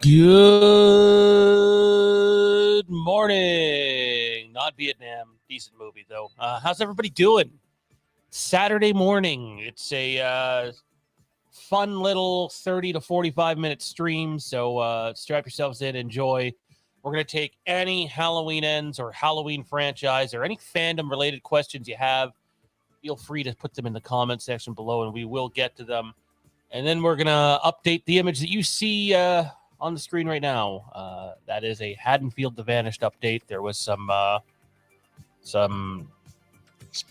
Good morning. Not Vietnam. Decent movie, though. How's everybody doing? Saturday morning. It's a fun little 30 to 45-minute stream, so strap yourselves in, enjoy. We're going to take any Halloween ends or Halloween franchise or any fandom-related questions you have. Feel free to put them in the comment section below, and we will get to them. And then we're going to update the image that you see on the screen right now. That is a Haddonfield The Vanished update. There was some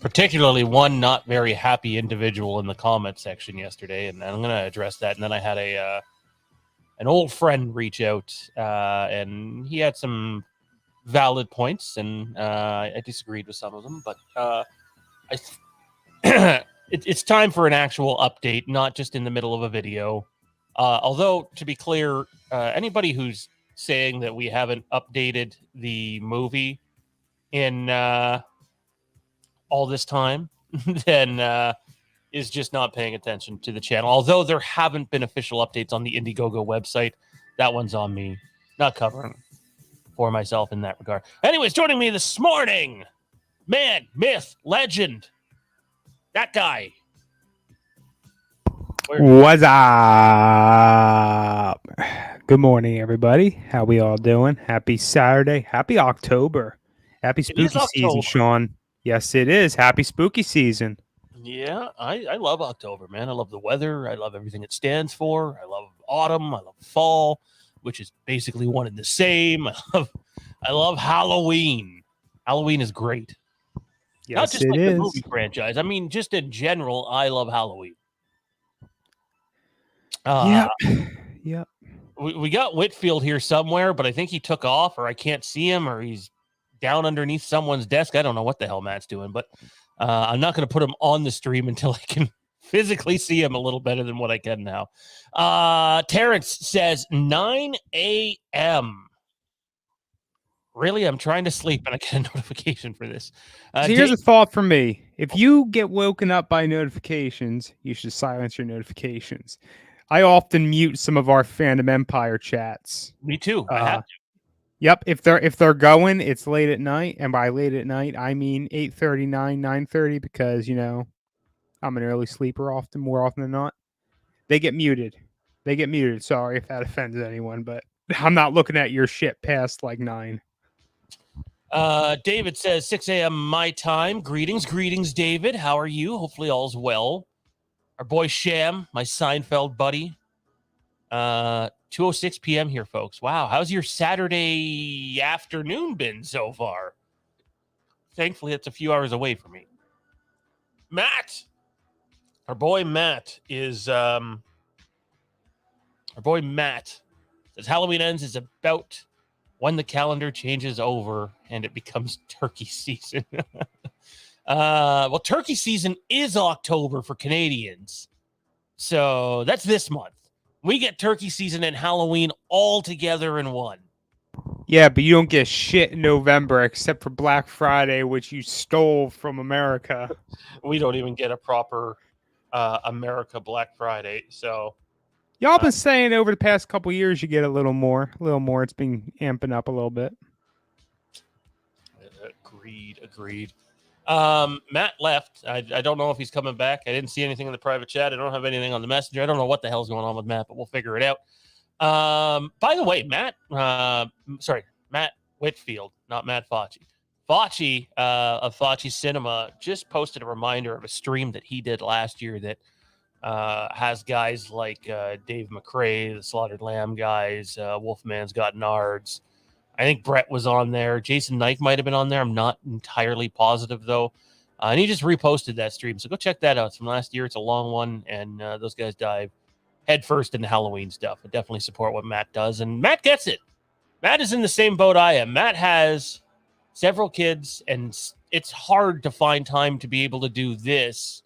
particularly one not very happy individual in the comment section yesterday, and I'm going to address that. And then I had an old friend reach out, and he had some valid points, and I disagreed with some of them, but it's time for an actual update, not just in the middle of a video. Although, to be clear, anybody who's saying that we haven't updated the movie in all this time, then is just not paying attention to the channel. Although there haven't been official updates on the Indiegogo website, that one's on me. Not covering for myself in that regard. Anyways, joining me this morning, man, myth, legend, that guy. What's up? Good morning, everybody. How we all doing? Happy Saturday. Happy October. Happy spooky season, Sean. Yes, it is. Happy spooky season. Yeah, I love October, man. I love the weather. I love everything it stands for. I love autumn. I love fall, which is basically one and the same. I love Halloween. Halloween is great. Not Yes, just it like the is. movie franchise. I mean, just in general, I love Halloween. Yep. Yep. We got Whitfield here somewhere, but I think he took off, or I can't see him, or he's down underneath someone's desk. I don't know what the hell Matt's doing, but I'm not going to put him on the stream until I can physically see him a little better than what I can now. Terrence says 9 a.m. Really? I'm trying to sleep and I get a notification for this. So here's a thought from me. If you get woken up by notifications, you should silence your notifications. I often mute some of our Fandom Empire chats. Me too. I have to. Yep, if they're going, it's late at night, and by late at night, I mean 8:39, 9:30, because I'm an early sleeper more often than not. They get muted. Sorry if that offends anyone, but I'm not looking at your shit past like 9. David says 6 a.m. my time. Greetings, David. How are you? Hopefully all's well. Our boy Sham, my Seinfeld buddy. 2:06 p.m. here, folks. Wow, how's your Saturday afternoon been so far? Thankfully, it's a few hours away from me. Matt, our boy Matt says Halloween ends is about when the calendar changes over and it becomes turkey season. Well, turkey season is October for Canadians. So that's this month. We get turkey season and Halloween all together in one. Yeah, but you don't get shit in November except for Black Friday, which you stole from America. We don't even get a proper America Black Friday. So y'all been saying over the past couple years you get a little more. It's been amping up a little bit. Agreed. Matt left. I don't know if he's coming back. I didn't see anything in the private chat. I don't have anything on the messenger. I don't know what the hell's going on with Matt, but we'll figure it out. By the way, Matt Whitfield, not Matt Fauci. Fauci of Fauci Cinema just posted a reminder of a stream that he did last year that has guys like Dave McRae, the Slaughtered Lamb guys, Wolfman's Got Nards. I think Brett was on there. Jason Knight might have been on there. I'm not entirely positive, though. And he just reposted that stream. So go check that out. It's from last year. It's a long one. And those guys dive headfirst into Halloween stuff. I definitely support what Matt does. And Matt gets it. Matt is in the same boat I am. Matt has several kids, and it's hard to find time to be able to do this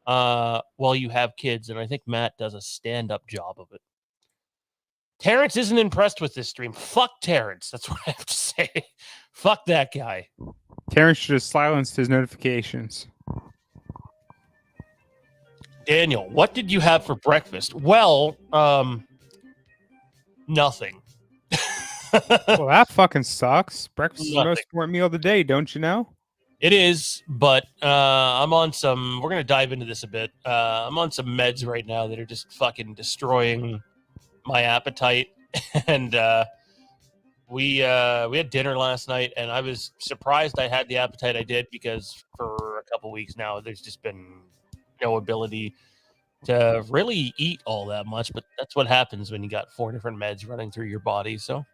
while you have kids. And I think Matt does a stand-up job of it. Terrence isn't impressed with this stream. Fuck Terrence. That's what I have to say. Fuck that guy. Terrence should have silenced his notifications. Daniel, what did you have for breakfast? Well, nothing. Well, that fucking sucks. Breakfast is the most important meal of the day, don't you know? It is, but I'm on some... We're going to dive into this a bit. I'm on some meds right now that are just fucking destroying my appetite. And we had dinner last night, and I was surprised I had the appetite I did, because for a couple weeks now, there's just been no ability to really eat all that much. But that's what happens when you got 4 different meds running through your body. So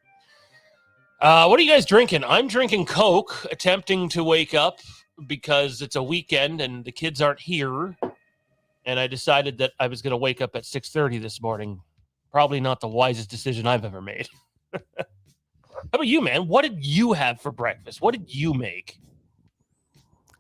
what are you guys drinking? I'm drinking Coke, attempting to wake up because it's a weekend and the kids aren't here. And I decided that I was going to wake up at 6:30 this morning. Probably not the wisest decision I've ever made. How about you, man? What did you have for breakfast? What did you make?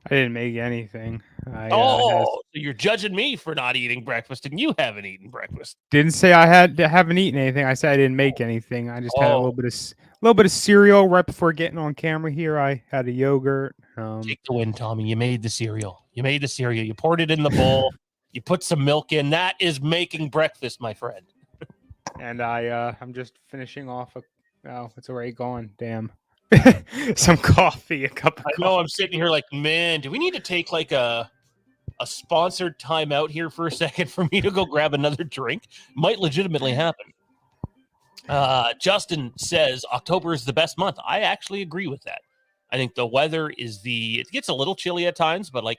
I didn't make anything. So you're judging me for not eating breakfast, and you haven't eaten breakfast. Didn't say I haven't eaten anything. I said I didn't make anything. I just had a little bit of cereal right before getting on camera here. I had a yogurt. Take the win, Tommy. You made the cereal. You poured it in the bowl. You put some milk in. That is making breakfast, my friend. And I'm just finishing off it's already gone. Damn. Some coffee, a cup of coffee. I know I'm sitting here like, man, do we need to take like a sponsored time out here for a second for me to go grab another drink? Might legitimately happen. Justin says October is the best month. I actually agree with that. I think the weather it gets a little chilly at times, but like,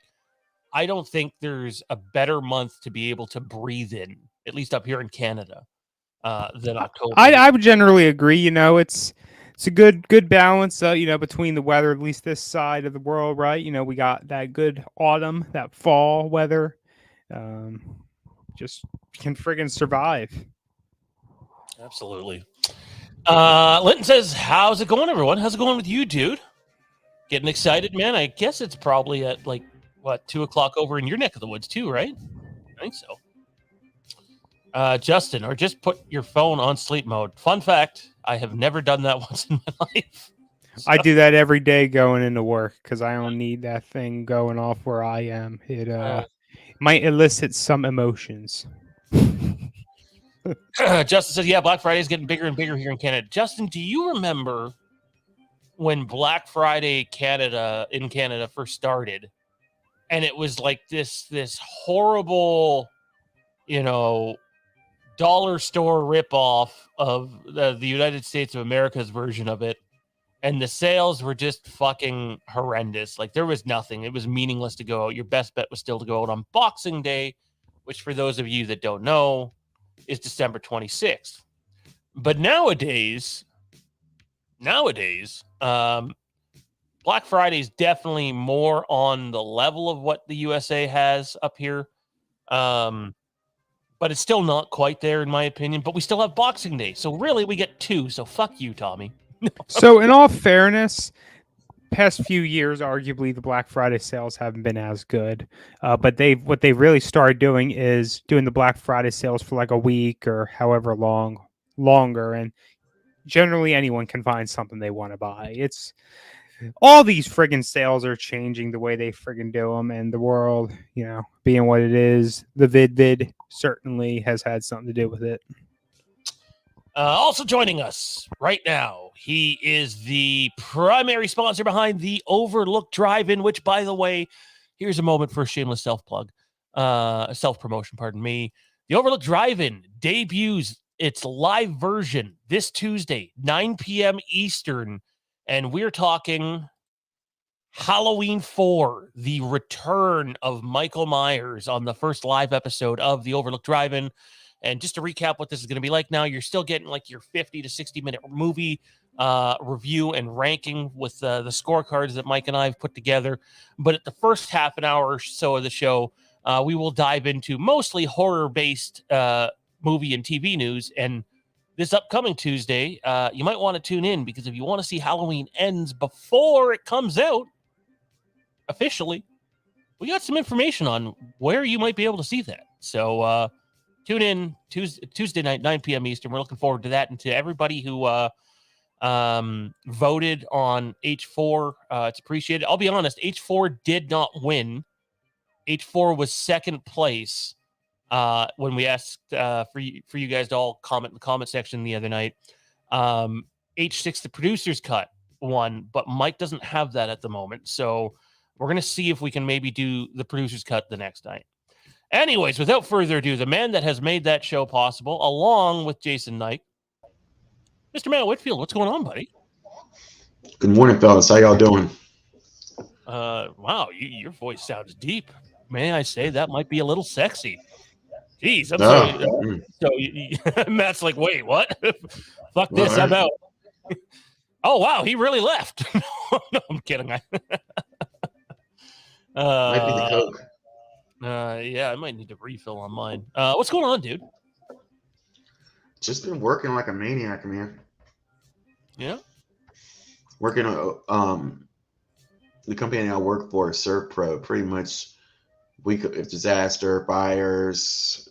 I don't think there's a better month to be able to breathe in, at least up here in Canada, than October. I would generally agree. It's a good balance, between the weather, at least this side of the world, right? We got that good autumn, that fall weather. Just can friggin' survive. Absolutely. Linton says, "How's it going, everyone? How's it going with you, dude? Getting excited, man? I guess it's probably at 2:00 over in your neck of the woods too, right? I think so." Justin, or just put your phone on sleep mode. Fun fact: I have never done that once in my life. So. I do that every day going into work because I don't need that thing going off where I am. It might elicit some emotions. Justin says, "Yeah, Black Friday is getting bigger and bigger here in Canada." Justin, do you remember when Black Friday in Canada first started, and it was like this horrible, dollar store ripoff of the United States of America's version of it, and the sales were just fucking horrendous. Like, there was nothing. It was meaningless to go out. Your best bet was still to go out on Boxing Day, which, for those of you that don't know, is December 26th. But nowadays, Black Friday is definitely more on the level of what the USA has up here. But it's still not quite there, in my opinion. But we still have Boxing Day. So really, we get two. So fuck you, Tommy. So in all fairness, past few years, arguably the Black Friday sales haven't been as good. But what they've really started doing is doing the Black Friday sales for like a week or however longer. And generally anyone can find something they want to buy. It's all these friggin' sales are changing the way they friggin' do them, and the world, being what it is, the vid certainly has had something to do with it. Also joining us right now, he is the primary sponsor behind the Overlook Drive-In, which, by the way, here's a moment for a shameless self-promotion, pardon me. The Overlook Drive-In debuts its live version this Tuesday, 9 p.m. Eastern, and we're talking Halloween 4, the return of Michael Myers on the first live episode of the Overlook Drive-In. And just to recap what this is going to be like now, you're still getting like your 50 to 60-minute movie review and ranking with the scorecards that Mike and I have put together. But at the first half an hour or so of the show, we will dive into mostly horror-based movie and TV news. And this upcoming Tuesday, you might want to tune in, because if you want to see Halloween Ends before it comes out officially, we got some information on where you might be able to see that. So tune in Tuesday night, 9 p.m. Eastern. We're looking forward to that. And to everybody who voted on H4, it's appreciated. I'll be honest, H4 did not win. H4 was second place when we asked for you guys to all comment in the comment section the other night. H6, the producer's cut, won, but Mike doesn't have that at the moment. So we're going to see if we can maybe do the producer's cut the next night. Anyways, without further ado, the man that has made that show possible, along with Jason Knight, Mr. Matt Whitfield. What's going on, buddy? Good morning, fellas. How y'all doing? Wow, your voice sounds deep. May I say that might be a little sexy? Jeez, I'm sorry. So Matt's like, wait, what? Fuck this, I'm out. Oh wow, he really left. No, I'm kidding. Might be the Coke. Yeah, I might need to refill on mine. What's going on, dude? Just been working like a maniac, man. Yeah. Working on the company I work for, ServPro, pretty much week of disaster, fires,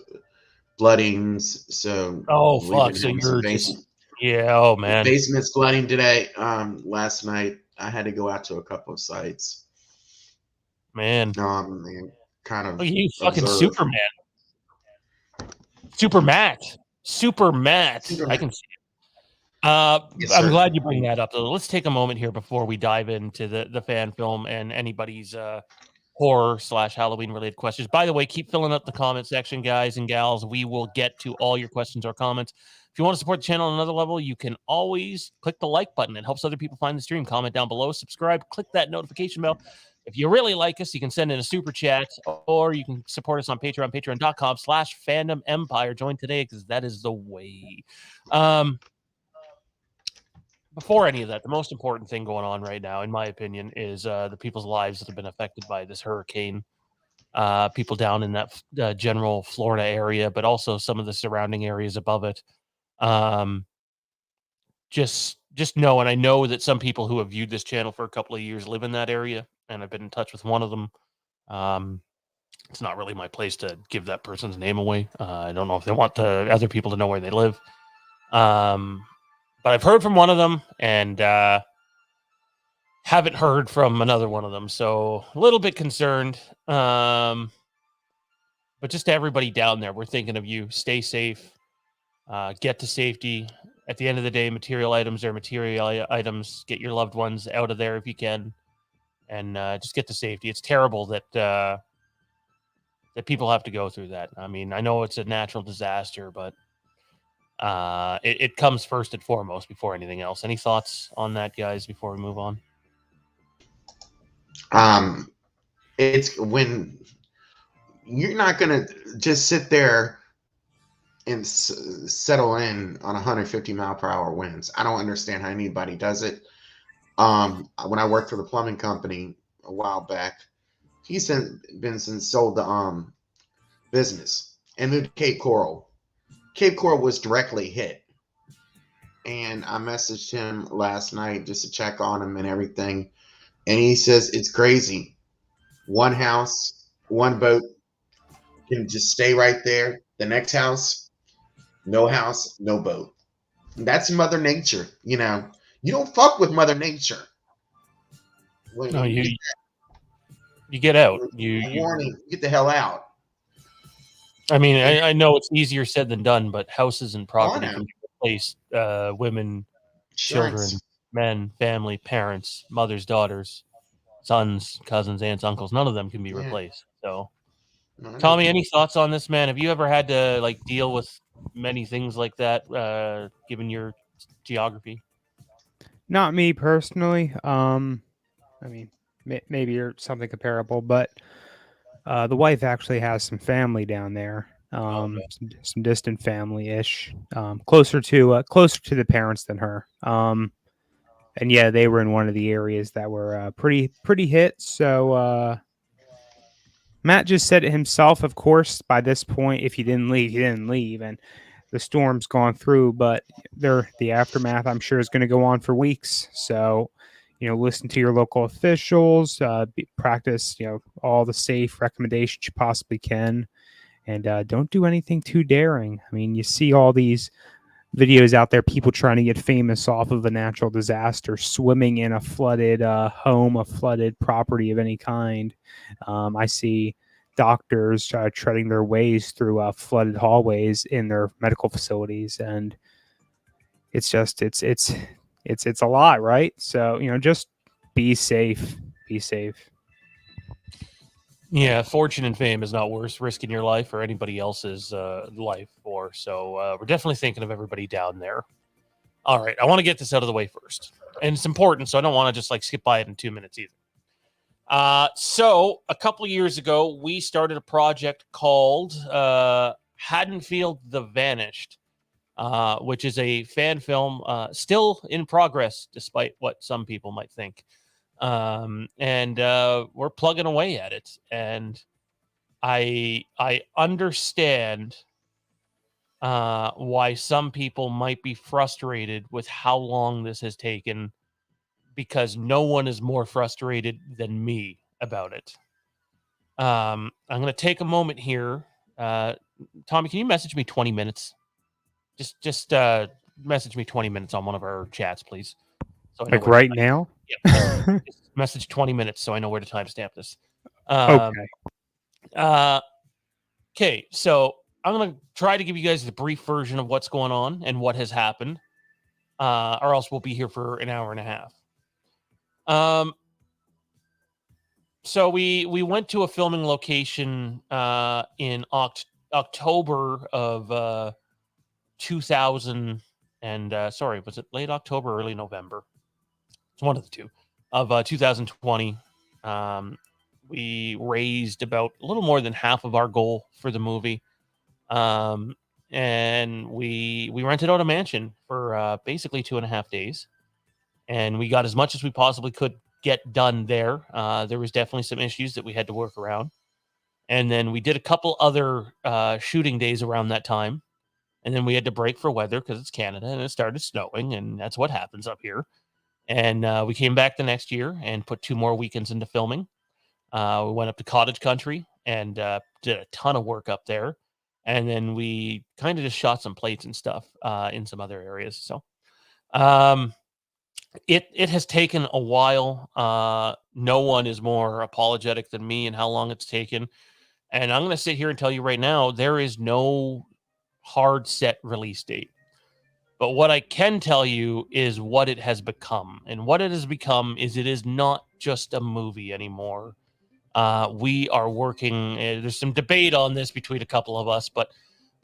floodings. So fuck. So you're just, yeah. Oh man. Basements flooding today. Last night I had to go out to a couple of sites. Man. And kind of. You fucking Superman. Super Matt. I can see it. Yes, I'm glad you bring that up. Let's take a moment here before we dive into the fan film and anybody's horror/Halloween related questions. By the way, keep filling up the comment section, guys and gals. We will get to all your questions or comments. If you want to support the channel on another level, you can always click the like button. It helps other people find the stream. Comment down below, subscribe, click that notification bell. If you really like us, you can send in a super chat, or you can support us on Patreon, patreon.com/Fandom Empire. Join today because that is the way. Before any of that, the most important thing going on right now, in my opinion, is the people's lives that have been affected by this hurricane. People down in that general Florida area, but also some of the surrounding areas above it. Just know, and I know that some people who have viewed this channel for a couple of years live in that area, and I've been in touch with one of them. It's not really my place to give that person's name away. I don't know if they want other people to know where they live. But I've heard from one of them and haven't heard from another one of them. So a little bit concerned. But just to everybody down there, we're thinking of you. Stay safe. Get to safety. At the end of the day, material items are material items. Get your loved ones out of there if you can. And just get to safety. It's terrible that that people have to go through that. I mean, I know it's a natural disaster, but it comes first and foremost before anything else. Any thoughts on that, guys, before we move on? It's when you're not gonna just sit there and settle in on 150-mile-per-hour winds. I don't understand how anybody does it. When I worked for the plumbing company a while back, he's been sold the business and moved to Cape Coral. Cape Coral was directly hit. And I messaged him last night just to check on him and everything. And he says it's crazy. One house, one boat can just stay right there. The next house, no boat. And that's Mother Nature. You know, you don't fuck with Mother Nature. When No, you get out. Warning, get the hell out. I mean, I know it's easier said than done, but houses and property can be replaced. Women, children, men, family, parents, mothers, daughters, sons, cousins, aunts, uncles. None of them can be replaced. So, Tommy, any thoughts on this, man? Have you ever had to like deal with many things like that, given your geography? Not me personally. I mean, maybe you're something comparable, but the wife actually has some family down there. Some distant family-ish, closer to the parents than her. And yeah, they were in one of the areas that were pretty hit. So Matt just said it himself. Of course, by this point, if you didn't leave, you didn't leave, and the storm's gone through. But the aftermath, I'm sure, is going to go on for weeks. So, listen to your local officials, practice, all the safe recommendations you possibly can, and don't do anything too daring. I mean, you see all these videos out there, people trying to get famous off of a natural disaster, swimming in a flooded home, a flooded property of any kind. I see doctors treading their ways through flooded hallways in their medical facilities, and it's just it's a lot, right? So just be safe. Be safe. Yeah, fortune and fame is not worth risking your life or anybody else's life for. So we're definitely thinking of everybody down there. All right, I want to get this out of the way first. And it's important, so I don't want to just like skip by it in 2 minutes either. So a couple of years ago, we started a project called Haddonfield The Vanished, which is a fan film still in progress, despite what some people might think. And we're plugging away at it, and I understand why some people might be frustrated with how long this has taken, because no one is more frustrated than me about it. I'm going to take a moment here. Tommy, can you message me 20 minutes? Just message me 20 minutes on one of our chats, please. So I know like right now? Yeah. Message 20 minutes so I know where to timestamp this. Okay. Okay, so I'm going to try to give you guys the brief version of what's going on and what has happened, or else we'll be here for an hour and a half. So we went to a filming location in October of 2000 and sorry, was it late October, early November? It's one of the two of 2020. We raised about a little more than half of our goal for the movie, and we rented out a mansion for basically 2.5 days, and we got as much as we possibly could get done there. There was definitely some issues that we had to work around, and then we did a couple other shooting days around that time, and then we had to break for weather because it's Canada and it started snowing, and that's what happens up here. And we came back the next year and put 2 more weekends into filming. We went up to Cottage Country and did a ton of work up there. And then we kind of just shot some plates and stuff in some other areas. So it has taken a while. No one is more apologetic than me and how long it's taken. And I'm going to sit here and tell you right now, there is no hard set release date. But what I can tell you is what it has become. And what it has become is it is not just a movie anymore. We are working, there's some debate on this between a couple of us, but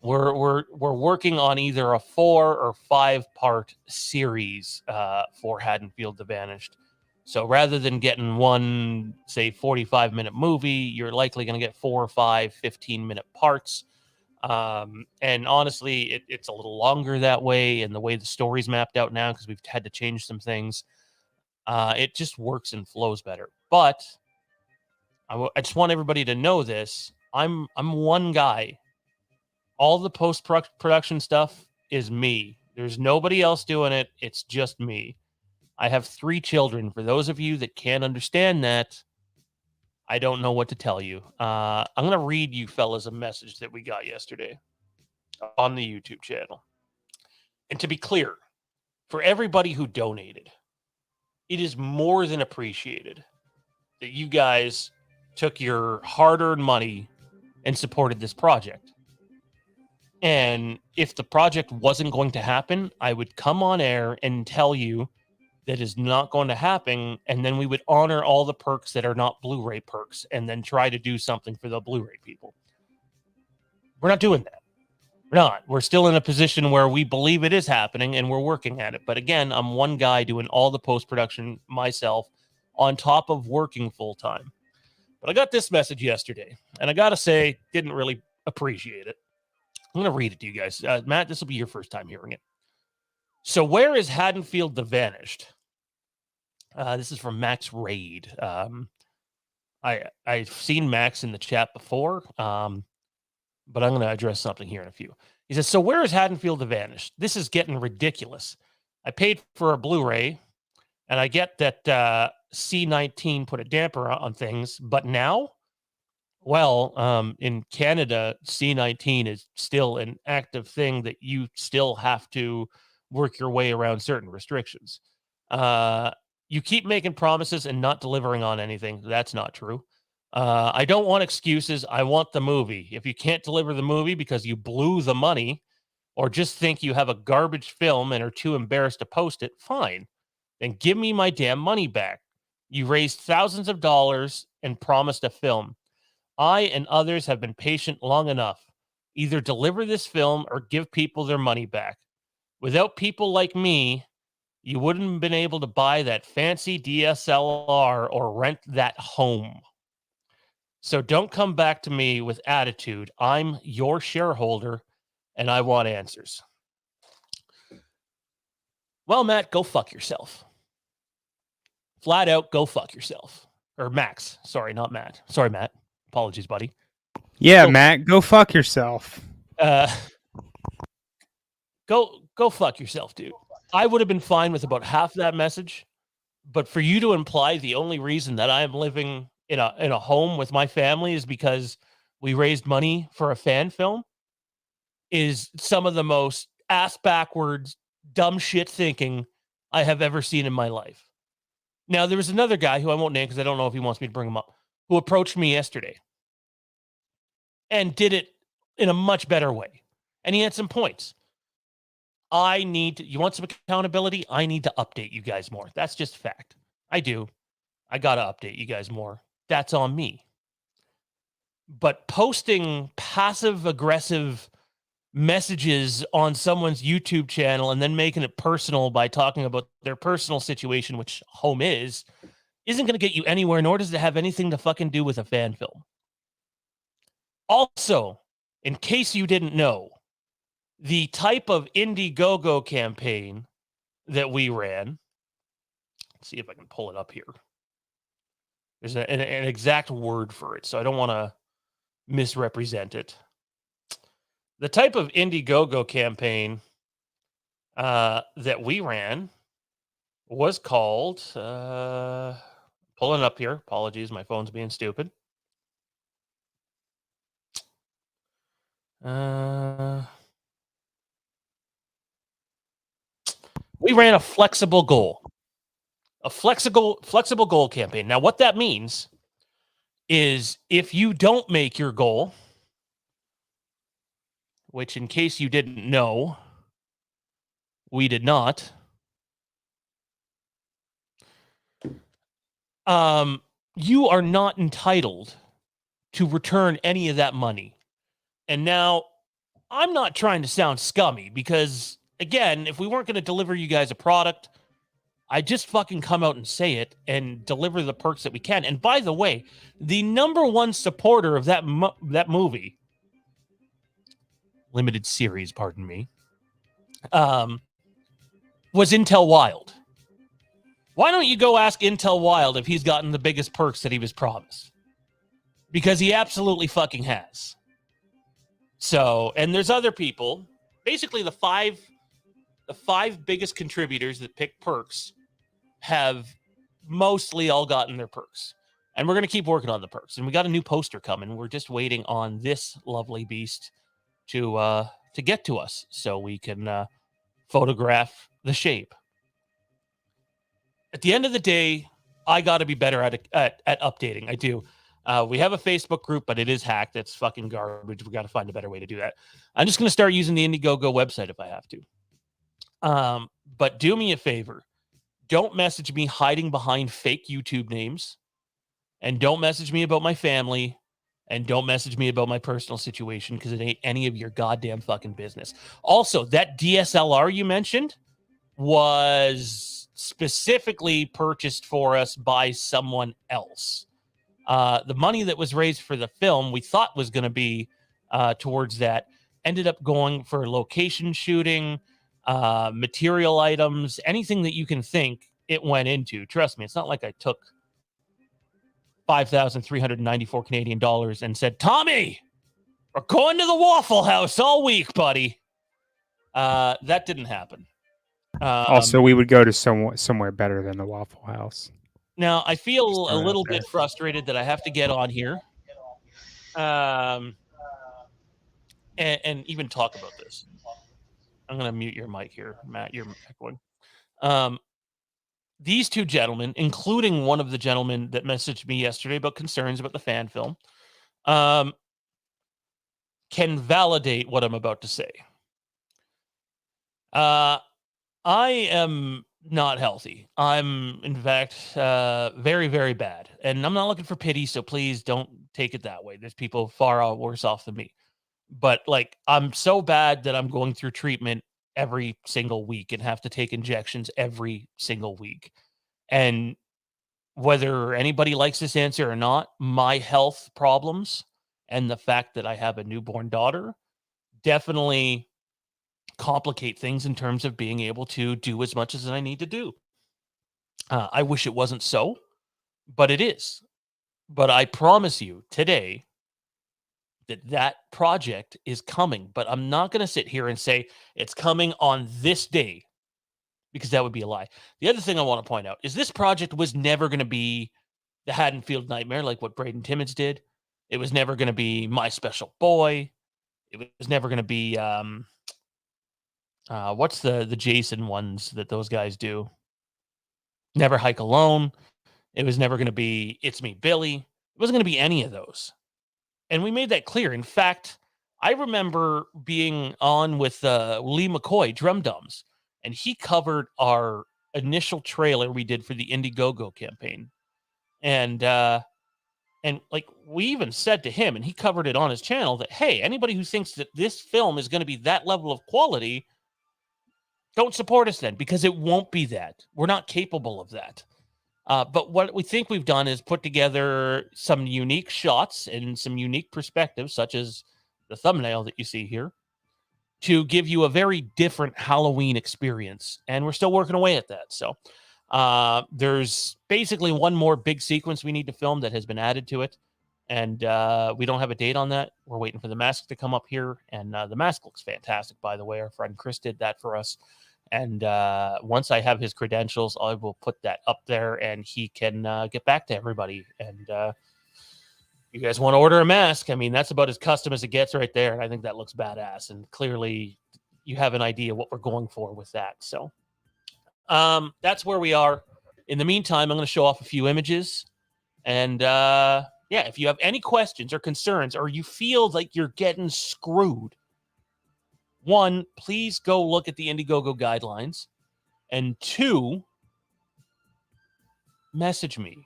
we're working on either a 4 or 5 part series for Haddonfield The Vanished. So rather than getting one, say, 45-minute movie, you're likely going to get 4 or 5 15-minute parts. And honestly, it's a little longer that way, and the way the story's mapped out now, because we've had to change some things, it just works and flows better. But I just want everybody to know this. I'm one guy. All the post-production stuff is me. There's nobody else doing it. It's just me. I have 3 children. For those of you that can't understand that, I don't know what to tell you. I'm going to read you fellas a message that we got yesterday on the YouTube channel. And to be clear, for everybody who donated, it is more than appreciated that you guys took your hard-earned money and supported this project. And if the project wasn't going to happen, I would come on air and tell you that is not going to happen, and then we would honor all the perks that are not Blu-ray perks and then try to do something for the Blu-ray people. We're not doing that. We're not. We're still in a position where we believe it is happening and we're working at it. But again, I'm one guy doing all the post-production myself on top of working full-time. But I got this message yesterday, and I got to say, didn't really appreciate it. I'm going to read it to you guys. Matt, this will be your first time hearing it. So where is Haddonfield The Vanished? This is from Max Raid. I've seen Max in the chat before, but I'm going to address something here in a few. He says, so where is Haddonfield The Vanished? This is getting ridiculous. I paid for a Blu-ray, and I get that C19 put a damper on things, but now? Well, in Canada, C19 is still an active thing that you still have to work your way around certain restrictions. You keep making promises and not delivering on anything. That's not true. I don't want excuses. I want the movie. If you can't deliver the movie because you blew the money or just think you have a garbage film and are too embarrassed to post it, fine. Then give me my damn money back. You raised thousands of dollars and promised a film. I and others have been patient long enough. Either deliver this film or give people their money back. Without people like me, you wouldn't have been able to buy that fancy DSLR or rent that home. So don't come back to me with attitude. I'm your shareholder, and I want answers. Well, Matt, go fuck yourself. Flat out, go fuck yourself. Or Max. Sorry, not Matt. Sorry, Matt. Apologies, buddy. Yeah, Matt, go fuck yourself. Go fuck yourself, dude. I would have been fine with about half that message, but for you to imply the only reason that I am living in a home with my family is because we raised money for a fan film is some of the most ass backwards, dumb shit thinking I have ever seen in my life. Now, there was another guy who I won't name because I don't know if he wants me to bring him up, who approached me yesterday and did it in a much better way. And he had some points. You want some accountability? I need to update you guys more. That's just fact. I do. I got to update you guys more. that's on me. But posting passive-aggressive messages on someone's YouTube channel and then making it personal by talking about their personal situation, which home isn't going to get you anywhere, nor does it have anything to fucking do with a fan film. Also, in case you didn't know, the type of Indiegogo campaign that we ran, let's see if I can pull it up here. There's an exact word for it, so I don't want to misrepresent it. The type of Indiegogo campaign that we ran was called, pulling up here. Apologies, my phone's being stupid. We ran a flexible goal. A flexible goal campaign. Now, what that means is if you don't make your goal, which in case you didn't know, we did not, you are not entitled to return any of that money. And now, I'm not trying to sound scummy because, again, if we weren't going to deliver you guys a product, I just fucking come out and say it and deliver the perks that we can. And by the way, the number one supporter of that movie, limited series, pardon me, was Intel Wild. Why don't you go ask Intel Wild if he's gotten the biggest perks that he was promised? Because he absolutely fucking has. So, and there's other people. Basically, the five biggest contributors that pick perks have mostly all gotten their perks. And we're going to keep working on the perks. And we got a new poster coming. We're just waiting on this lovely beast to get to us so we can photograph the shape. At the end of the day, I got to be better at updating. I do. We have a Facebook group, but it is hacked. It's fucking garbage. We got to find a better way to do that. I'm just going to start using the Indiegogo website if I have to. But do me a favor. Don't message me hiding behind fake YouTube names. And don't message me about my family. And don't message me about my personal situation because it ain't any of your goddamn fucking business. Also, that DSLR you mentioned was specifically purchased for us by someone else. The money that was raised for the film we thought was going to be towards that ended up going for location shooting, material items, anything that you can think it went into. Trust me, it's not like I took 5,394 Canadian dollars and said, Tommy, we're going to the Waffle House all week, buddy. That didn't happen. Also, we would go to somewhere better than the Waffle House. Now, I feel a little bit frustrated that I have to get on here and even talk about this. I'm going to mute your mic here, Matt. You're echoing. These two gentlemen, including one of the gentlemen that messaged me yesterday about concerns about the fan film, can validate what I'm about to say. I am not healthy. I'm, in fact, very, very bad. And I'm not looking for pity, so please don't take it that way. There's people far worse off than me. But, like, I'm so bad that I'm going through treatment every single week and have to take injections every single week. And whether anybody likes this answer or not, my health problems and the fact that I have a newborn daughter definitely complicate things in terms of being able to do as much as I need to do. I wish it wasn't so, but it is. But I promise you today that project is coming. But I'm not going to sit here and say it's coming on this day because that would be a lie. The other thing I want to point out is this project was never going to be the Haddonfield Nightmare like what Braden Timmons did. It was never going to be My Special Boy. It was never going to be what's the Jason ones that those guys do? Never Hike Alone. It was never going to be It's Me, Billy. It wasn't going to be any of those. And we made that clear. In fact, I remember being on with Lee McCoy, Drum Dums, and he covered our initial trailer we did for the Indiegogo campaign. And And like we even said to him, and he covered it on his channel, that, hey, anybody who thinks that this film is going to be that level of quality, don't support us then, because it won't be that. We're not capable of that. But what we think we've done is put together some unique shots and some unique perspectives, such as the thumbnail that you see here, to give you a very different Halloween experience. And we're still working away at that. So there's basically one more big sequence we need to film that has been added to it. And we don't have a date on that. We're waiting for the mask to come up here. And the mask looks fantastic, by the way. Our friend Chris did that for us. And once I have his credentials, I will put that up there and he can get back to everybody. And you guys want to order a mask? I mean, that's about as custom as it gets right there. And I think that looks badass. And clearly you have an idea what we're going for with that. So that's where we are. In the meantime, I'm going to show off a few images. And yeah, if you have any questions or concerns, or you feel like you're getting screwed, one, please go look at the Indiegogo guidelines. And two, message me.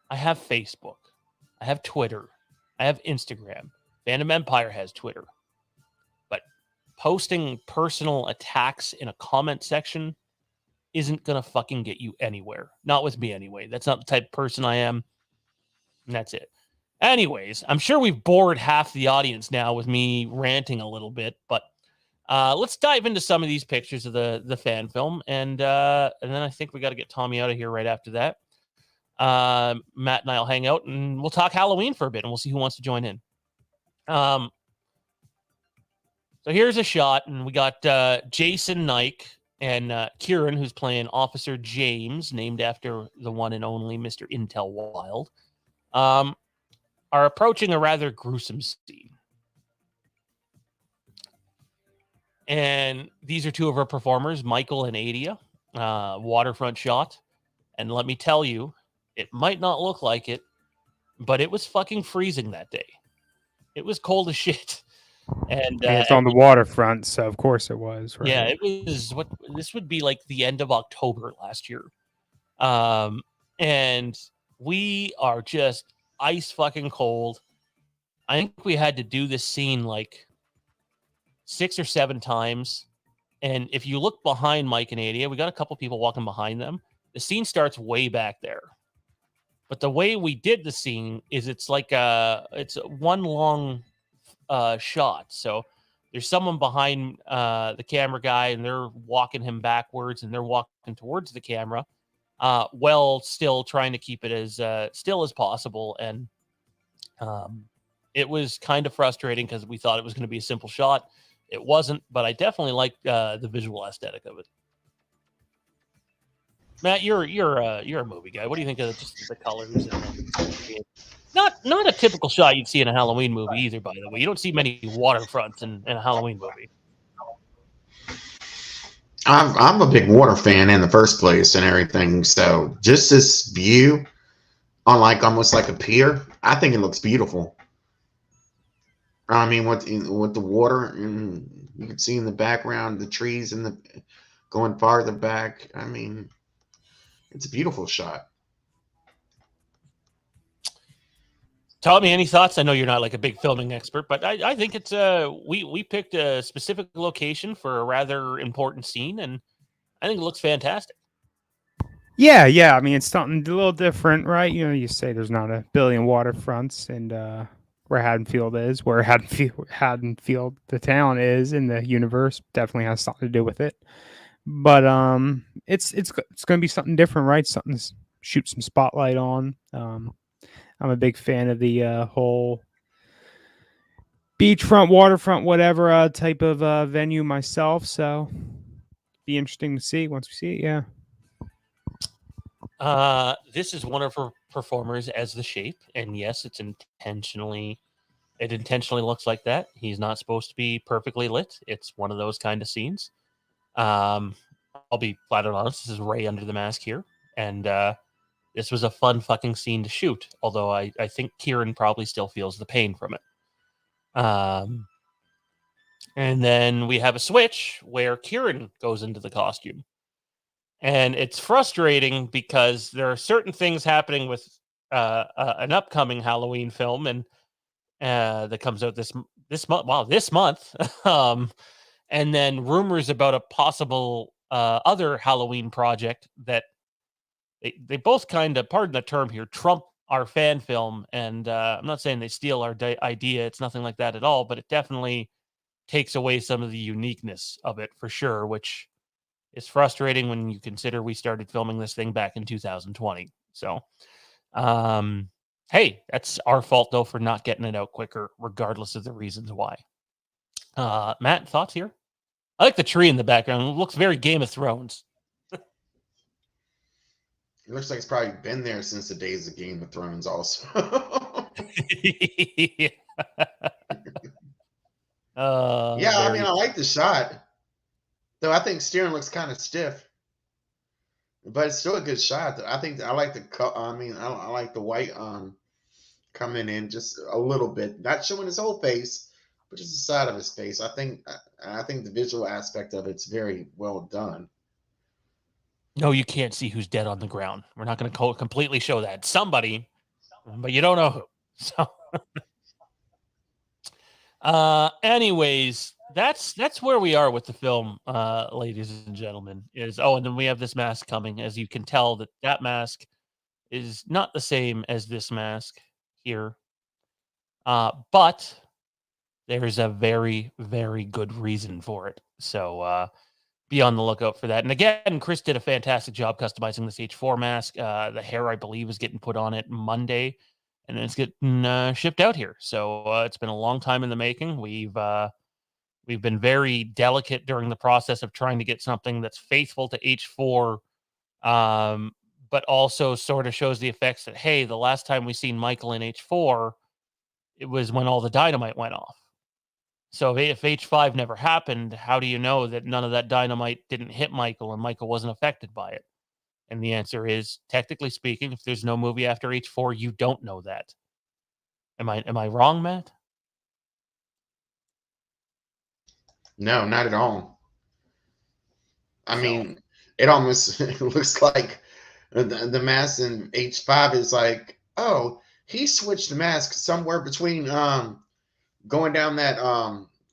I have Facebook. I have Twitter. I have Instagram. Fandom Empire has Twitter. But posting personal attacks in a comment section isn't going to fucking get you anywhere. Not with me anyway. That's not the type of person I am. And that's it. Anyways, I'm sure we've bored half the audience now with me ranting a little bit, but let's dive into some of these pictures of the fan film, and then I think we got to get Tommy out of here right after that. Matt and I'll hang out, and we'll talk Halloween for a bit, and we'll see who wants to join in. So here's a shot, and we got Jason Nike and Kieran, who's playing Officer James, named after the one and only Mr. Intel Wild, are approaching a rather gruesome scene. And these are two of our performers, Michael and Adia, waterfront shot. And let me tell you, it might not look like it, but it was fucking freezing that day. It was cold as shit. And it's on the waterfront, so of course it was. Right? Yeah, it was this would be like the end of October last year. And we are just ice fucking cold. I think we had to do this scene like 6 or 7 times. And if you look behind Mike and Adia, we got a couple people walking behind them. The scene starts way back there. But the way we did the scene is it's like it's one long shot. So there's someone behind the camera guy, and they're walking him backwards, and they're walking towards the camera, while still trying to keep it as still as possible. And it was kind of frustrating because we thought it was going to be a simple shot. It wasn't, but I definitely like the visual aesthetic of it. Matt, you're a movie guy. What do you think of just the colors? And not a typical shot you'd see in a Halloween movie either. By the way, you don't see many waterfronts in a Halloween movie. I'm a big water fan in the first place and everything. So just this view on like almost like a pier, I think it looks beautiful. I mean, with the water, and you can see in the background the trees and the going farther back. I mean, it's a beautiful shot. Tommy, any thoughts? I know you're not like a big filming expert, but I think it's we picked a specific location for a rather important scene, and I think it looks fantastic. Yeah. I mean, it's something a little different, right? You know, you say there's not a billion waterfronts, and where Haddonfield is, where Haddonfield, the town is in the universe, definitely has something to do with it. But it's going to be something different, right? Something to shoot some spotlight on. I'm a big fan of the whole beachfront, waterfront, whatever type of venue myself. So be interesting to see once we see it. Yeah. This is one of her performers as the Shape, and yes, it intentionally looks like that. He's not supposed to be perfectly lit. It's one of those kind of scenes. I'll be flat out honest. This is Ray under the mask here, and this was a fun fucking scene to shoot. Although I think Kieran probably still feels the pain from it. And then we have a switch where Kieran goes into the costume. And it's frustrating because there are certain things happening with an upcoming Halloween film, and that comes out this month. Wow, this month. And then rumors about a possible other Halloween project that they both kind of, pardon the term here, trump our fan film. And I'm not saying they steal our idea. It's nothing like that at all, but it definitely takes away some of the uniqueness of it for sure, which is frustrating when you consider we started filming this thing back in 2020. So, hey, that's our fault though for not getting it out quicker, regardless of the reasons why. Matt, thoughts here? I like the tree in the background. It looks very Game of Thrones. It looks like it's probably been there since the days of Game of Thrones also. Yeah, Yeah, I mean, I like the shot. Though I think steering looks kind of stiff. But it's still a good shot. I think I like the I mean, I like the white coming in just a little bit, not showing his whole face, but just the side of his face. I think the visual aspect of it's very well done. No, you can't see who's dead on the ground. We're not going to completely show that. Somebody, but you don't know who. So, anyways, that's where we are with the film, ladies and gentlemen. And then we have this mask coming. As you can tell, that mask is not the same as this mask here, but there's a very, very good reason for it. So be on the lookout for that. And again, Chris did a fantastic job customizing this H4 mask. The hair, I believe, is getting put on it Monday, and then it's getting shipped out here. So it's been a long time in the making. We've been very delicate during the process of trying to get something that's faithful to H4, but also sort of shows the effects that, hey, the last time we seen Michael in H4, it was when all the dynamite went off. So if H5 never happened, how do you know that none of that dynamite didn't hit Michael and Michael wasn't affected by it? And the answer is, technically speaking, if there's no movie after H4, you don't know that. Am I wrong, Matt? No, not at all. I mean, it almost looks like the mask in H5 is like, oh, he switched the mask somewhere between going down that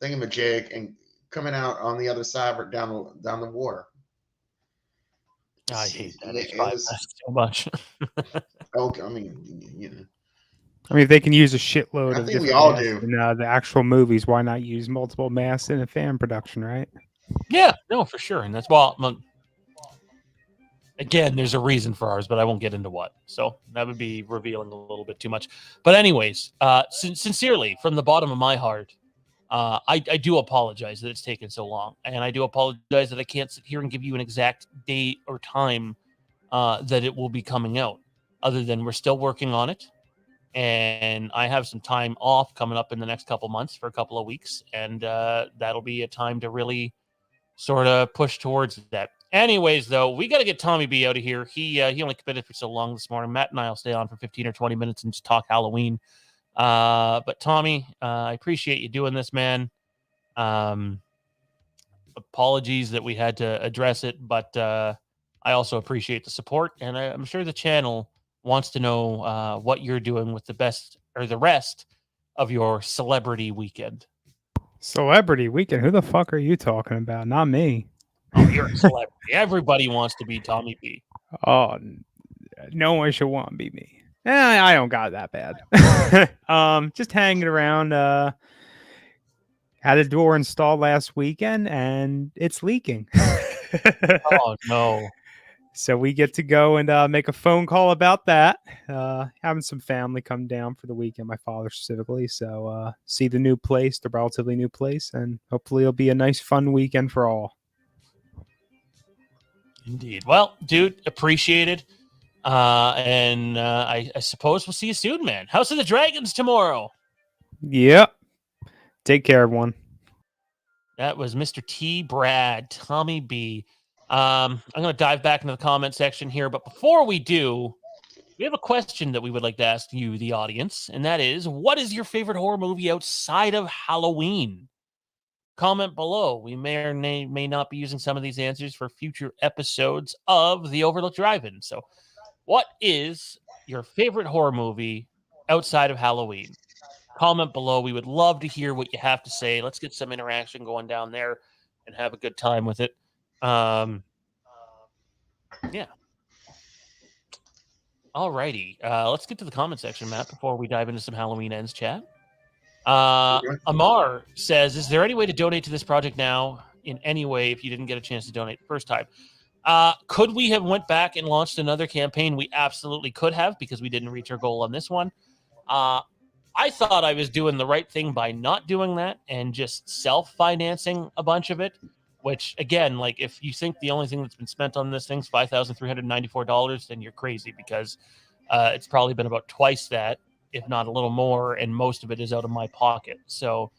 thingamajig and coming out on the other side or down the water. I hate that Yeah, H5 mask so much. okay, I mean, you know. I mean, if they can use a shitload I of think we different all masks do. in the actual movies, why not use multiple masks in a fan production, right? Yeah, no, for sure. And that's again, there's a reason for ours, but I won't get into what. So that would be revealing a little bit too much. But anyways, sincerely, from the bottom of my heart, I do apologize that it's taken so long. And I do apologize that I can't sit here and give you an exact date or time that it will be coming out, other than we're still working on it. And I have some time off coming up in the next couple months for a couple of weeks. And that'll be a time to really sort of push towards that. Anyways, though, we got to get Tommy B out of here. He only committed for so long this morning. Matt and I will stay on for 15 or 20 minutes and just talk Halloween. But Tommy, I appreciate you doing this, man. Apologies that we had to address it, but I also appreciate the support, and I'm sure the channel wants to know what you're doing with the rest of your celebrity weekend. Celebrity weekend? Who the fuck are you talking about? Not me. Oh, you're a celebrity. Everybody wants to be Tommy B. Oh, no one should want to be me. I don't got that bad. Just hanging around. Had a door installed last weekend and it's leaking. Oh no. So we get to go and make a phone call about that. Having some family come down for the weekend, my father specifically. So see the new place, the relatively new place, and hopefully it'll be a nice, fun weekend for all. Indeed. Well, dude, appreciate it. And I suppose we'll see you soon, man. House of the Dragons tomorrow. Yep. Take care, everyone. That was Mr. T. Brad, Tommy B. I'm going to dive back into the comment section here, but before we do, we have a question that we would like to ask you, the audience, and that is, what is your favorite horror movie outside of Halloween? Comment below. We may or may not be using some of these answers for future episodes of the Overlook Drive-In. So, what is your favorite horror movie outside of Halloween. Comment below. We would love to hear what you have to say. Let's get some interaction going down there and have a good time with it. Yeah. Alrighty. Let's get to the comment section, Matt, before we dive into some Halloween Ends chat. Amar says, is there any way to donate to this project now in any way if you didn't get a chance to donate the first time? Could we have went back and launched another campaign? We absolutely could have, because we didn't reach our goal on this one. I thought I was doing the right thing by not doing that and just self-financing a bunch of it, which, again, like, if you think the only thing that's been spent on this thing's $5,394, then you're crazy, because it's probably been about twice that, if not a little more, and most of it is out of my pocket. So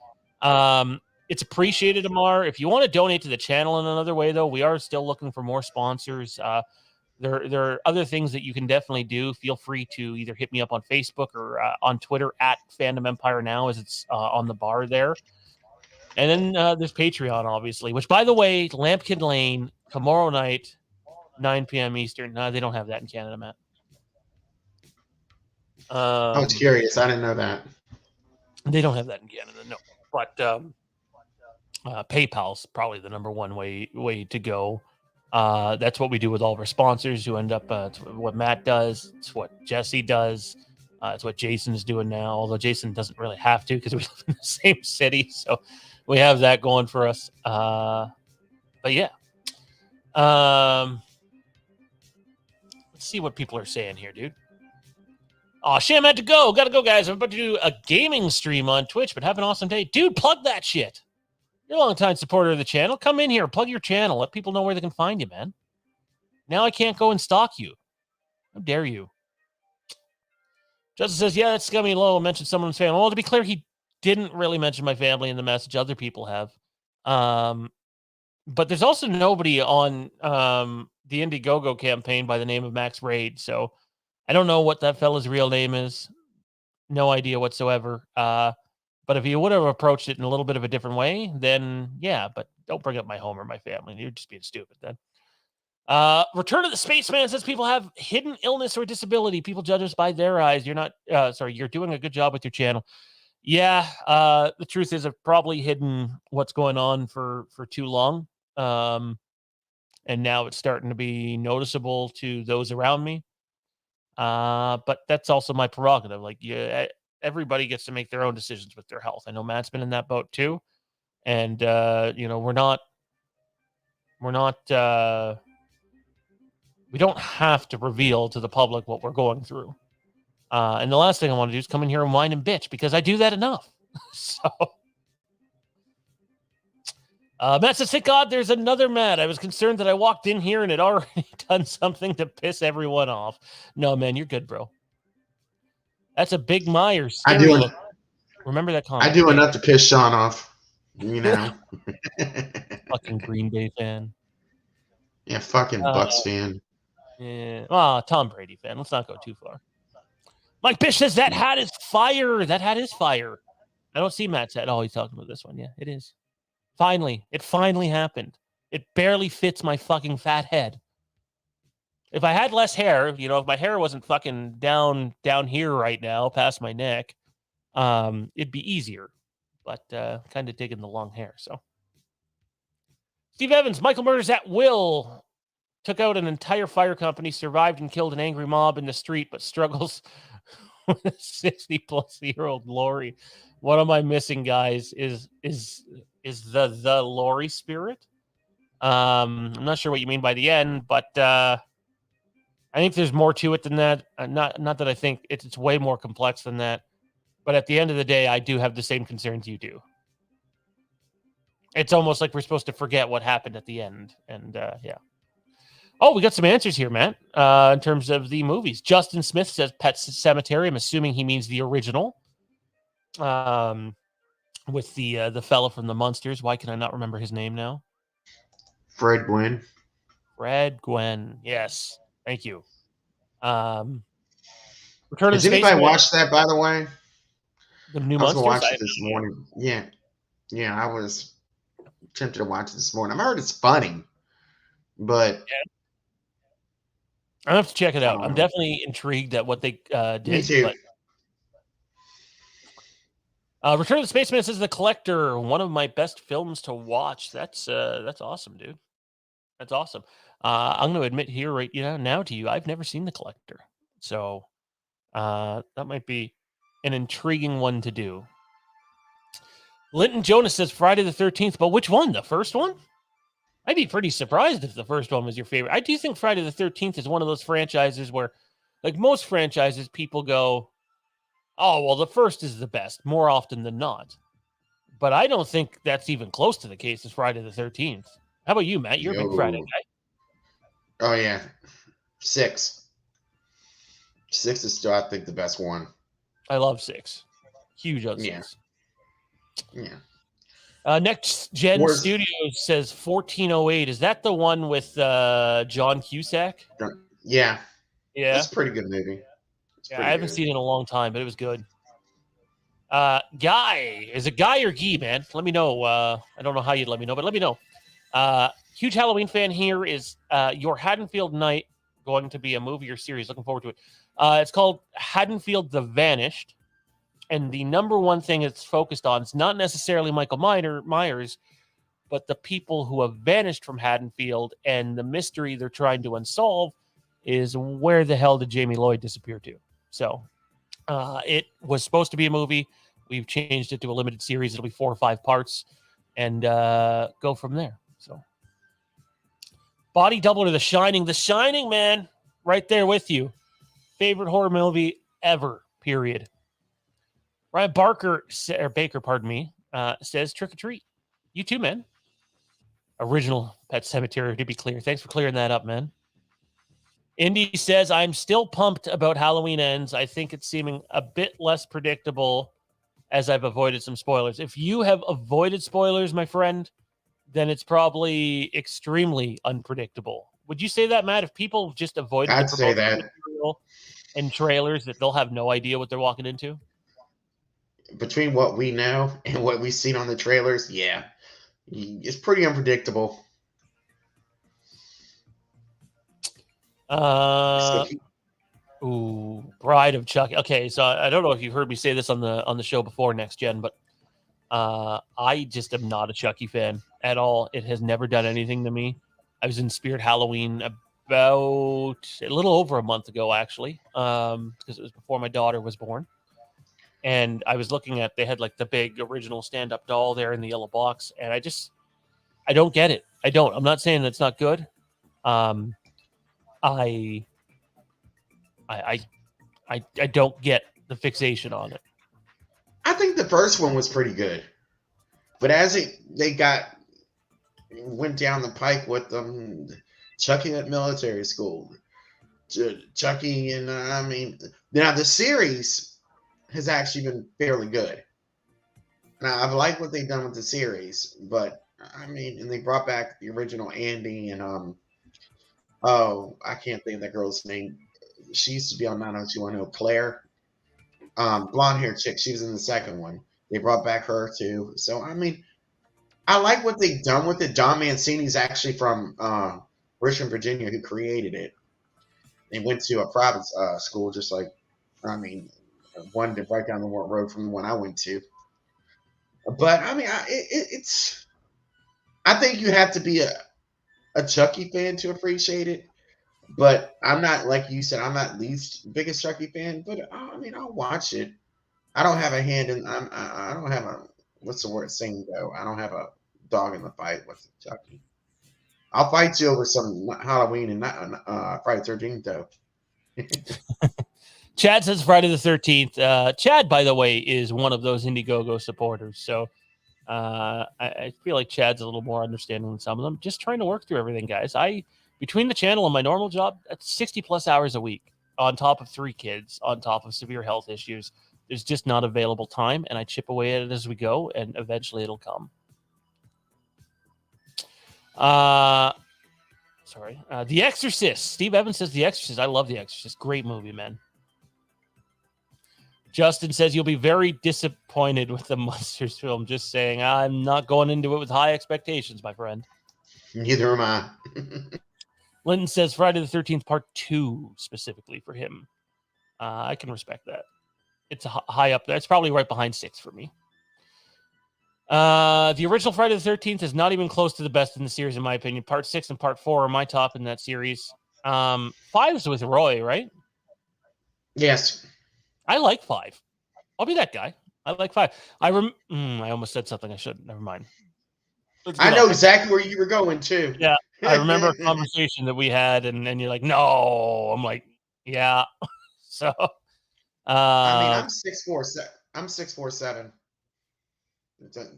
it's appreciated, Amar. If you want to donate to the channel in another way, though, we are still looking for more sponsors. There are other things that you can definitely do. Feel free to either hit me up on Facebook or on Twitter at Fandom Empire Now, as it's on the bar there. And then there's Patreon, obviously, which, by the way, Lampkin Lane, tomorrow night, 9 p.m. Eastern. No, they don't have that in Canada, Matt. I was curious. I didn't know that. They don't have that in Canada, no. But PayPal's probably the number one way to go. That's what we do with all of our sponsors who end up, it's what Matt does, it's what Jesse does, it's what Jason is doing now, although Jason doesn't really have to because we live in the same city, so we have that going for us. But yeah. Let's see what people are saying here, dude. Oh, Sham had to go. Gotta go, guys. I'm about to do a gaming stream on Twitch, but have an awesome day. Dude, plug that shit. You're a long-time supporter of the channel. Come in here, plug your channel. Let people know where they can find you, man. Now I can't go and stalk you. How dare you? Justin says, yeah, that's scummy low. Mentioned someone's family. Well, to be clear, he didn't really mention my family in the message. Other people have. But there's also nobody on the Indiegogo campaign by the name of Max Raid, so I don't know what that fella's real name is. No idea whatsoever. But if you would have approached it in a little bit of a different way, then yeah, but don't bring up my home or my family. You're just being stupid then. Return of the Spaceman says people have hidden illness or disability. People judge us by their eyes. You're not, you're doing a good job with your channel. Yeah, the truth is I've probably hidden what's going on for too long. And now it's starting to be noticeable to those around me. But that's also my prerogative. Like, yeah, everybody gets to make their own decisions with their health. I know Matt's been in that boat too. And, we're not, we don't have to reveal to the public what we're going through. And the last thing I want to do is come in here and whine and bitch, because I do that enough. So, Matt says, thank God there's another Matt. I was concerned that I walked in here and had already done something to piss everyone off. No, man, you're good, bro. That's a big Myers. Remember that comment. I do enough to piss Sean off. You know. Fucking Green Bay fan. Yeah, fucking Bucks fan. Yeah. Well, Tom Brady fan. Let's not go too far. Mike Bish says that hat is fire. That hat is fire. I don't see Matt's hat. Oh, he's talking about this one. Yeah, it is. Finally. It finally happened. It barely fits my fucking fat head. If I had less hair, if my hair wasn't fucking down here right now, past my neck, it'd be easier. But kind of digging the long hair, so. Steve Evans, Michael murders at will. Took out an entire fire company, survived and killed an angry mob in the street, but struggles with a 60-plus-year-old Lori. What am I missing, guys? Is the Lori spirit? I'm not sure what you mean by the end, but I think there's more to it than that. Not that I think it's way more complex than that. But at the end of the day, I do have the same concerns you do. It's almost like we're supposed to forget what happened at the end. And yeah. Oh, we got some answers here, Matt, in terms of the movies. Justin Smith says Pet Sematary. I'm assuming he means the original. With the fella from the Munsters. Why can I not remember his name now? Fred Gwynn. Fred Gwynn. Yes. Thank you. Return of Has the anybody Spaceman. watched that, by the way? The new I was Munsters? going to watch it this morning. Yeah, I was tempted to watch it this morning. I heard it's funny, but I have to check it out. I'm Um, definitely intrigued at what they did. Me too. But Return of the Spaceman says The Collector, one of my best films to watch. That's awesome, dude. That's awesome. I'm going to admit here right now to you, I've never seen The Collector, so that might be an intriguing one to do. Linton Jonas says Friday the 13th, but which one? The first one? I'd be pretty surprised if the first one was your favorite. I do think Friday the 13th is one of those franchises where, like most franchises, people go, oh, well, the first is the best more often than not. But I don't think that's even close to the case as Friday the 13th. How about you, Matt? You're a big Friday guy. Oh, yeah. 6. 6 is still, I think, the best one. I love 6. Huge on 6. Yeah. Next Gen Studios says 1408. Is that the one with John Cusack? Yeah. Yeah. It's a pretty good movie. I haven't seen it in a long time, but it was good. Guy. Is it Guy or Guy, man? Let me know. I don't know how you'd let me know, but let me know. Huge Halloween fan here. Is your Haddonfield Night going to be a movie or series? Looking forward to it. It's called Haddonfield The Vanished. And the number one thing it's focused on is not necessarily Michael Myers, but the people who have vanished from Haddonfield. And the mystery they're trying to unsolve is where the hell did Jamie Lloyd disappear to? So it was supposed to be a movie. We've changed it to a limited series. It'll be 4 or 5 parts and go from there. So body double to The Shining. The Shining, man, right there with you. Favorite horror movie ever, period. Ryan Baker, says Trick or Treat. You too, man. Original Pet Cemetery, to be clear. Thanks for clearing that up, man. Indy says, I'm still pumped about Halloween Ends. I think it's seeming a bit less predictable as I've avoided some spoilers. If you have avoided spoilers, my friend, then it's probably extremely unpredictable. Would you say that, Matt? If people just avoided I'd say that material and trailers, that they'll have no idea what they're walking into? Between what we know and what we've seen on the trailers, yeah, it's pretty unpredictable. Bride of Chucky. Okay, so I don't know if you've heard me say this on the show before, Next Gen, but I just am not a Chucky fan at all. It has never done anything to me. I was in Spirit Halloween about a little over a month ago, actually, because it was before my daughter was born. And I was looking at, they had like the big original stand-up doll there in the yellow box, and I don't get it. I don't. I'm not saying that's not good. I don't get the fixation on it. I think the first one was pretty good, but as they went down the pike with them, Chucky at military school, Chucky, and I mean, now the series has actually been fairly good. Now I've liked what they've done with the series, but I mean, and they brought back the original Andy and I can't think of that girl's name. She used to be on 90210, Claire, blonde hair chick. She was in the second one. They brought back her too. So I mean, I like what they've done with it. Don Mancini's actually from Richmond, Virginia, who created it. They went to a private school, just like, I mean, one right down the road from the one I went to. But I mean, it's. I think you have to be a Chucky fan to appreciate it. But I'm not, like you said, I'm not least biggest Chucky fan. But I mean, I'll watch it. I don't have a hand in. I don't have a, what's the word, saying though. I don't have a dog in the fight with Chucky. I'll fight you over some Halloween and not Friday 13th though. Chad says Friday the 13th. Chad, by the way, is one of those Indiegogo supporters. So I feel like Chad's a little more understanding than some of them. Just trying to work through everything, guys. Between the channel and my normal job, that's 60 plus hours a week on top of 3 kids, on top of severe health issues. There's just not available time, and I chip away at it as we go, and eventually it'll come. The Exorcist. Steve Evans says The Exorcist. I love The Exorcist. Great movie, man. Justin says you'll be very disappointed with the Monsters film. Just saying, I'm not going into it with high expectations, my friend. Neither am I. Linton says Friday the 13th Part 2 specifically for him. I can respect that. It's high up there. It's probably right behind 6 for me. The original Friday the 13th is not even close to the best in the series, in my opinion. Part 6 and Part 4 are my top in that series. 5 is with Roy, right? Yes. I like 5. I'll be that guy. I like 5. I almost said something I shouldn't. Never mind. I know exactly where you were going too. Yeah, I remember a conversation that we had, and you're like, "No," I'm like, "Yeah." So, I mean, I'm 6'4". I'm 6'4", 7".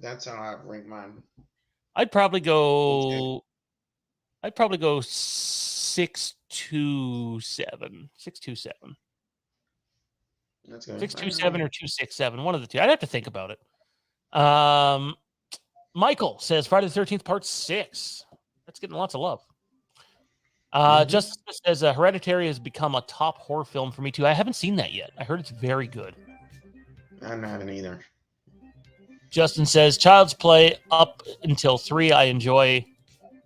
That's how I rank mine. I'd probably go 6'2", 7". 6'2", 7". That's good. 6'2", 7 or 2'6", 7". One of the two. I'd have to think about it. Michael says Friday the 13th Part 6. That's getting lots of love. Justice says Hereditary has become a top horror film for me too. I haven't seen that yet. I heard it's very good. I haven't either. Justin says Child's Play up until 3. I enjoy.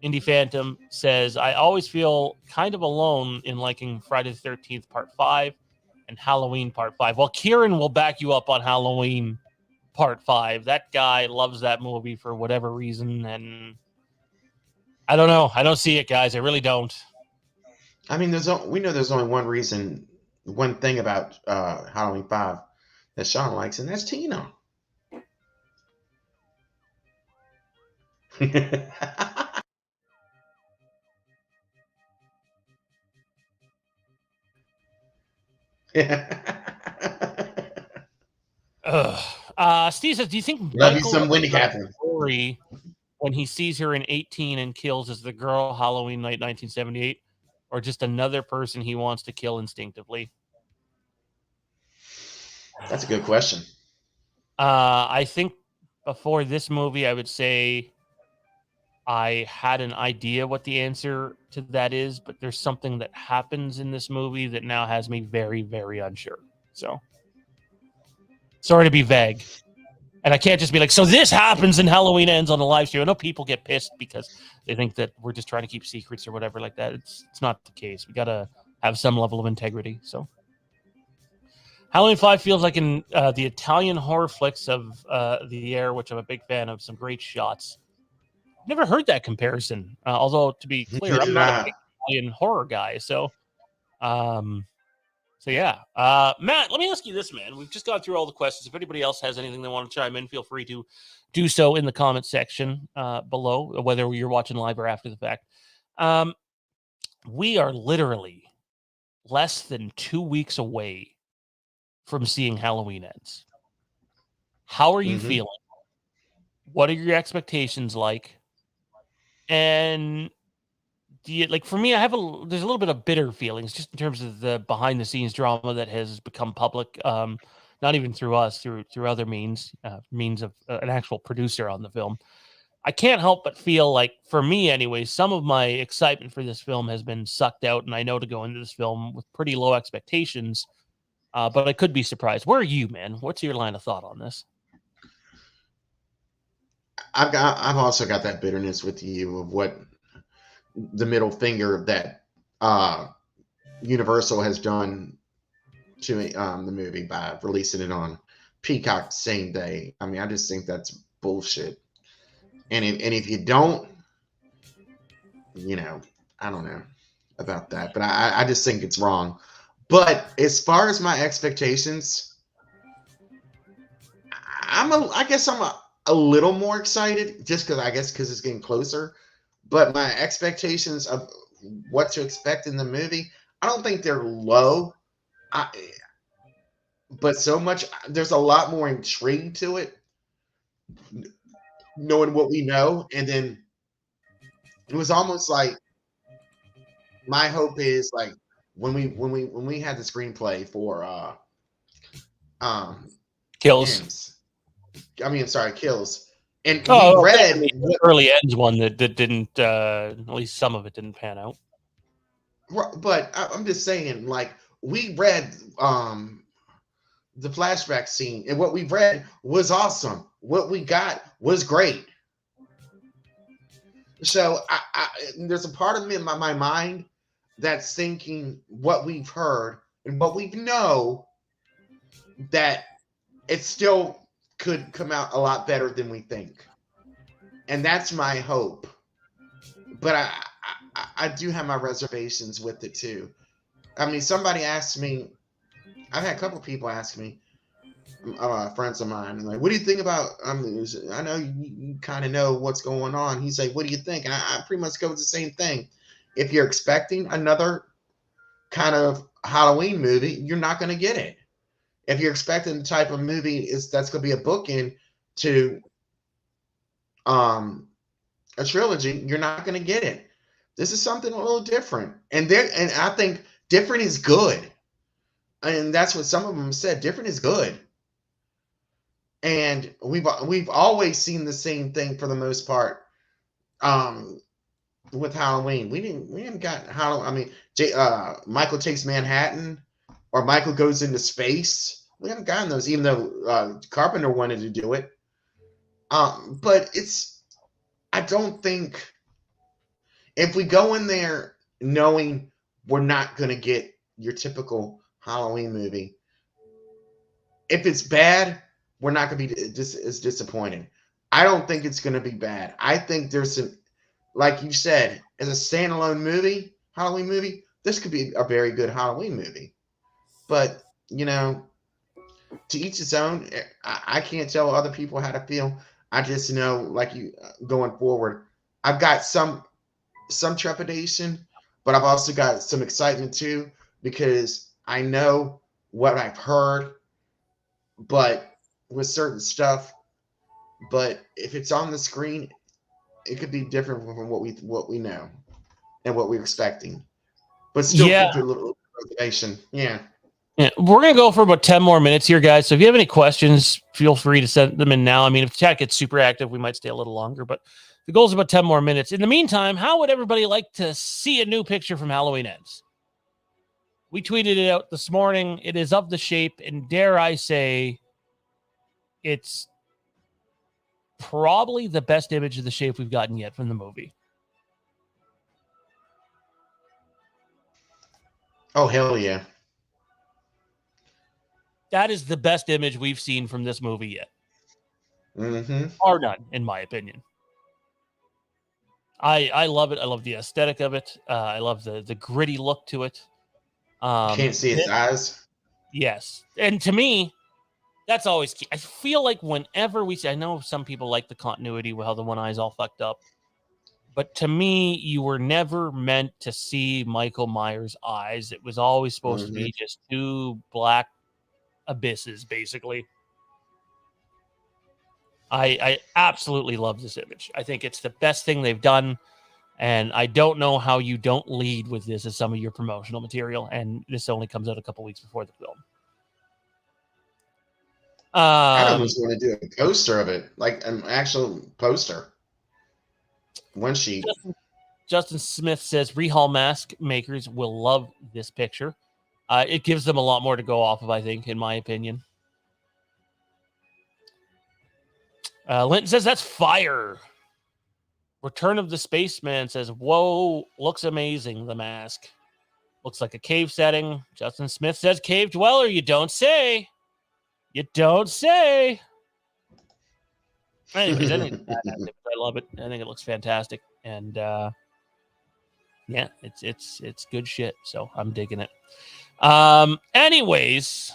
Indie Phantom says I always feel kind of alone in liking Friday the 13th Part 5 and Halloween Part 5. Well, Kieran will back you up on Halloween Part 5. That guy loves that movie for whatever reason, and I don't know. I don't see it, guys. I really don't. I mean, we know there's only one thing about Halloween 5 that Sean likes, and that's Tina. Steve says, do you think Love you Michael some Wendy Catherine story when he sees her in 18 and kills is the girl Halloween night 1978, or just another person he wants to kill instinctively? That's a good question. I think before this movie, I would say I had an idea what the answer to that is, but there's something that happens in this movie that now has me very, very unsure. So, sorry to be vague. And I can't just be like, so this happens and Halloween ends on the live stream. I know people get pissed because they think that we're just trying to keep secrets or whatever like that. It's not the case. We got to have some level of integrity. So, Halloween 5 feels like in the Italian horror flicks of the air, which I'm a big fan of. Some great shots. Never heard that comparison. Although, to be clear, I'm not a big Italian horror guy. So yeah. Matt, let me ask you this, man. We've just gone through all the questions. If anybody else has anything they want to chime in, feel free to do so in the comment section below, whether you're watching live or after the fact. We are literally less than 2 weeks away from seeing Halloween Ends. How are you feeling? What are your expectations like? And do you, like, for me, there's a little bit of bitter feelings just in terms of the behind the scenes drama that has become public. Not even through us, through other means of an actual producer on the film. I can't help but feel like, for me anyway, some of my excitement for this film has been sucked out, and I know to go into this film with pretty low expectations, but I could be surprised. Where are you, man? What's your line of thought on this? I've also got that bitterness with you of what the middle finger that Universal has done to the movie by releasing it on Peacock the same day. I mean, I just think that's bullshit. And if you don't, I don't know about that, but I just think it's wrong. But as far as my expectations, I guess I'm a little more excited just because it's getting closer. But my expectations of what to expect in the movie, I don't think they're low. But so much, there's a lot more intrigue to it, knowing what we know. And then it was almost like my hope is like when we had the screenplay for Kills. Kills. And we read the early Ends one that didn't, at least some of it didn't pan out. But I'm just saying, like, we read the flashback scene, and what we read was awesome. What we got was great. So there's a part of me in my mind that's thinking what we've heard and what we know, that it still could come out a lot better than we think. And that's my hope. But I do have my reservations with it too. I mean, somebody asked me, I've had a couple of people ask me, friends of mine, like, what do you think about, I know you kind of know what's going on. He's like, what do you think? And I pretty much go with the same thing. If you're expecting another kind of Halloween movie, you're not going to get it. If you're expecting the type of movie that's going to be a bookend to a trilogy, you're not going to get it. This is something a little different, and I think different is good, and that's what some of them said. Different is good, and we've always seen the same thing for the most part. With Halloween, we haven't got Halloween. I mean, Michael Takes Manhattan, or Michael Goes into Space. We haven't gotten those, even though Carpenter wanted to do it. But I don't think, if we go in there knowing we're not going to get your typical Halloween movie, if it's bad, we're not going to be as disappointed. I don't think it's going to be bad. I think there's some, like you said, as a standalone movie, Halloween movie, this could be a very good Halloween movie. But, to each his own. I can't tell other people how to feel. I just know, like you, going forward, I've got some trepidation, but I've also got some excitement too, because I know what I've heard, but with certain stuff. But if it's on the screen, it could be different from what we know and what we're expecting. But still, Yeah. keep a little reservation. Yeah. Yeah, we're going to go for about 10 more minutes here, guys. So if you have any questions, feel free to send them in now. I mean, if the chat gets super active, we might stay a little longer, but the goal is about 10 more minutes. In the meantime, how would everybody like to see a new picture from Halloween Ends? We tweeted it out this morning. It is of the shape, and dare I say, it's probably the best image of the shape we've gotten yet from the movie. Oh, hell yeah. That is the best image we've seen from this movie yet. Mm-hmm. Or none, in my opinion. I love it. I love the aesthetic of it. I love the gritty look to it. Can't see its eyes. Yes. And to me, that's always key. I feel like whenever we see, I know some people like the continuity with how the one eye's all fucked up, but to me, you were never meant to see Michael Myers' eyes. It was always supposed to be just two black abysses, basically. I absolutely love this image. I think it's the best thing they've done, and I don't know how you don't lead with this as some of your promotional material, and this only comes out a couple weeks before the film. I almost want to do a poster of it, like an actual poster. One sheet. Justin Smith says rehaul mask makers will love this picture. It gives them a lot more to go off of, I think, in my opinion. Linton says that's fire. Return of the Spaceman says, whoa, looks amazing, the mask. Looks like a cave setting. Justin Smith says cave dweller. You don't say. You don't say. Anyways, I think I love it. I think it looks fantastic. And yeah, it's good shit. So I'm digging it. Anyways,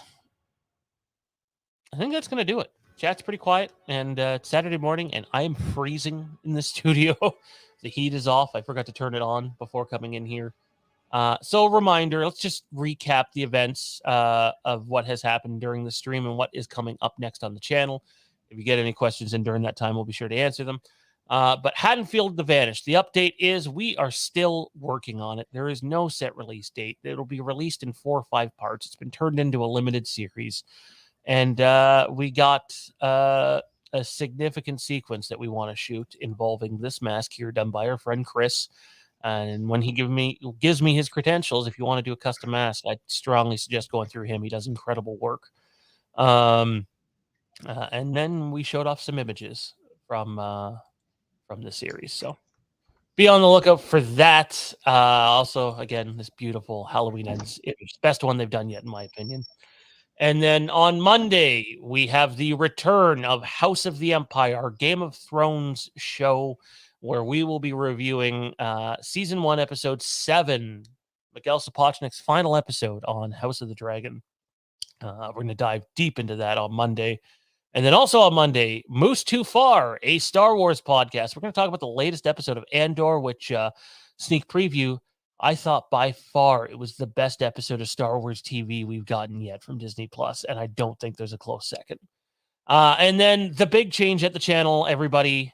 I think that's gonna do it. Chat's pretty quiet, and it's Saturday morning, and I am freezing in the studio. The heat is off. I forgot to turn it on before coming in here. So a reminder, let's just recap the events of what has happened during the stream and what is coming up next on the channel. If you get any questions in during that time, we'll be sure to answer them. But Haddonfield The Vanished, the update is we are still working on it. There is no set release date. It'll be released in 4 or 5 parts. It's been turned into a limited series. And we got a significant sequence that we want to shoot involving this mask here done by our friend Chris. And when he gives me his credentials, if you want to do a custom mask, I strongly suggest going through him. He does incredible work. And then we showed off some images from the series. So be on the lookout for that. Also, again, this beautiful Halloween Ends image, best one they've done yet, in my opinion. And then on Monday, we have the return of House of the Empire, our Game of Thrones show, where we will be reviewing season 1, episode 7, Miguel Sapochnik's final episode on House of the Dragon. We're going to dive deep into that on Monday. And then also on Monday, Moose Too Far, a Star Wars podcast. We're going to talk about the latest episode of Andor, which sneak preview, I thought by far it was the best episode of Star Wars TV we've gotten yet from Disney Plus, and I don't think there's a close second. And then the big change at the channel, everybody,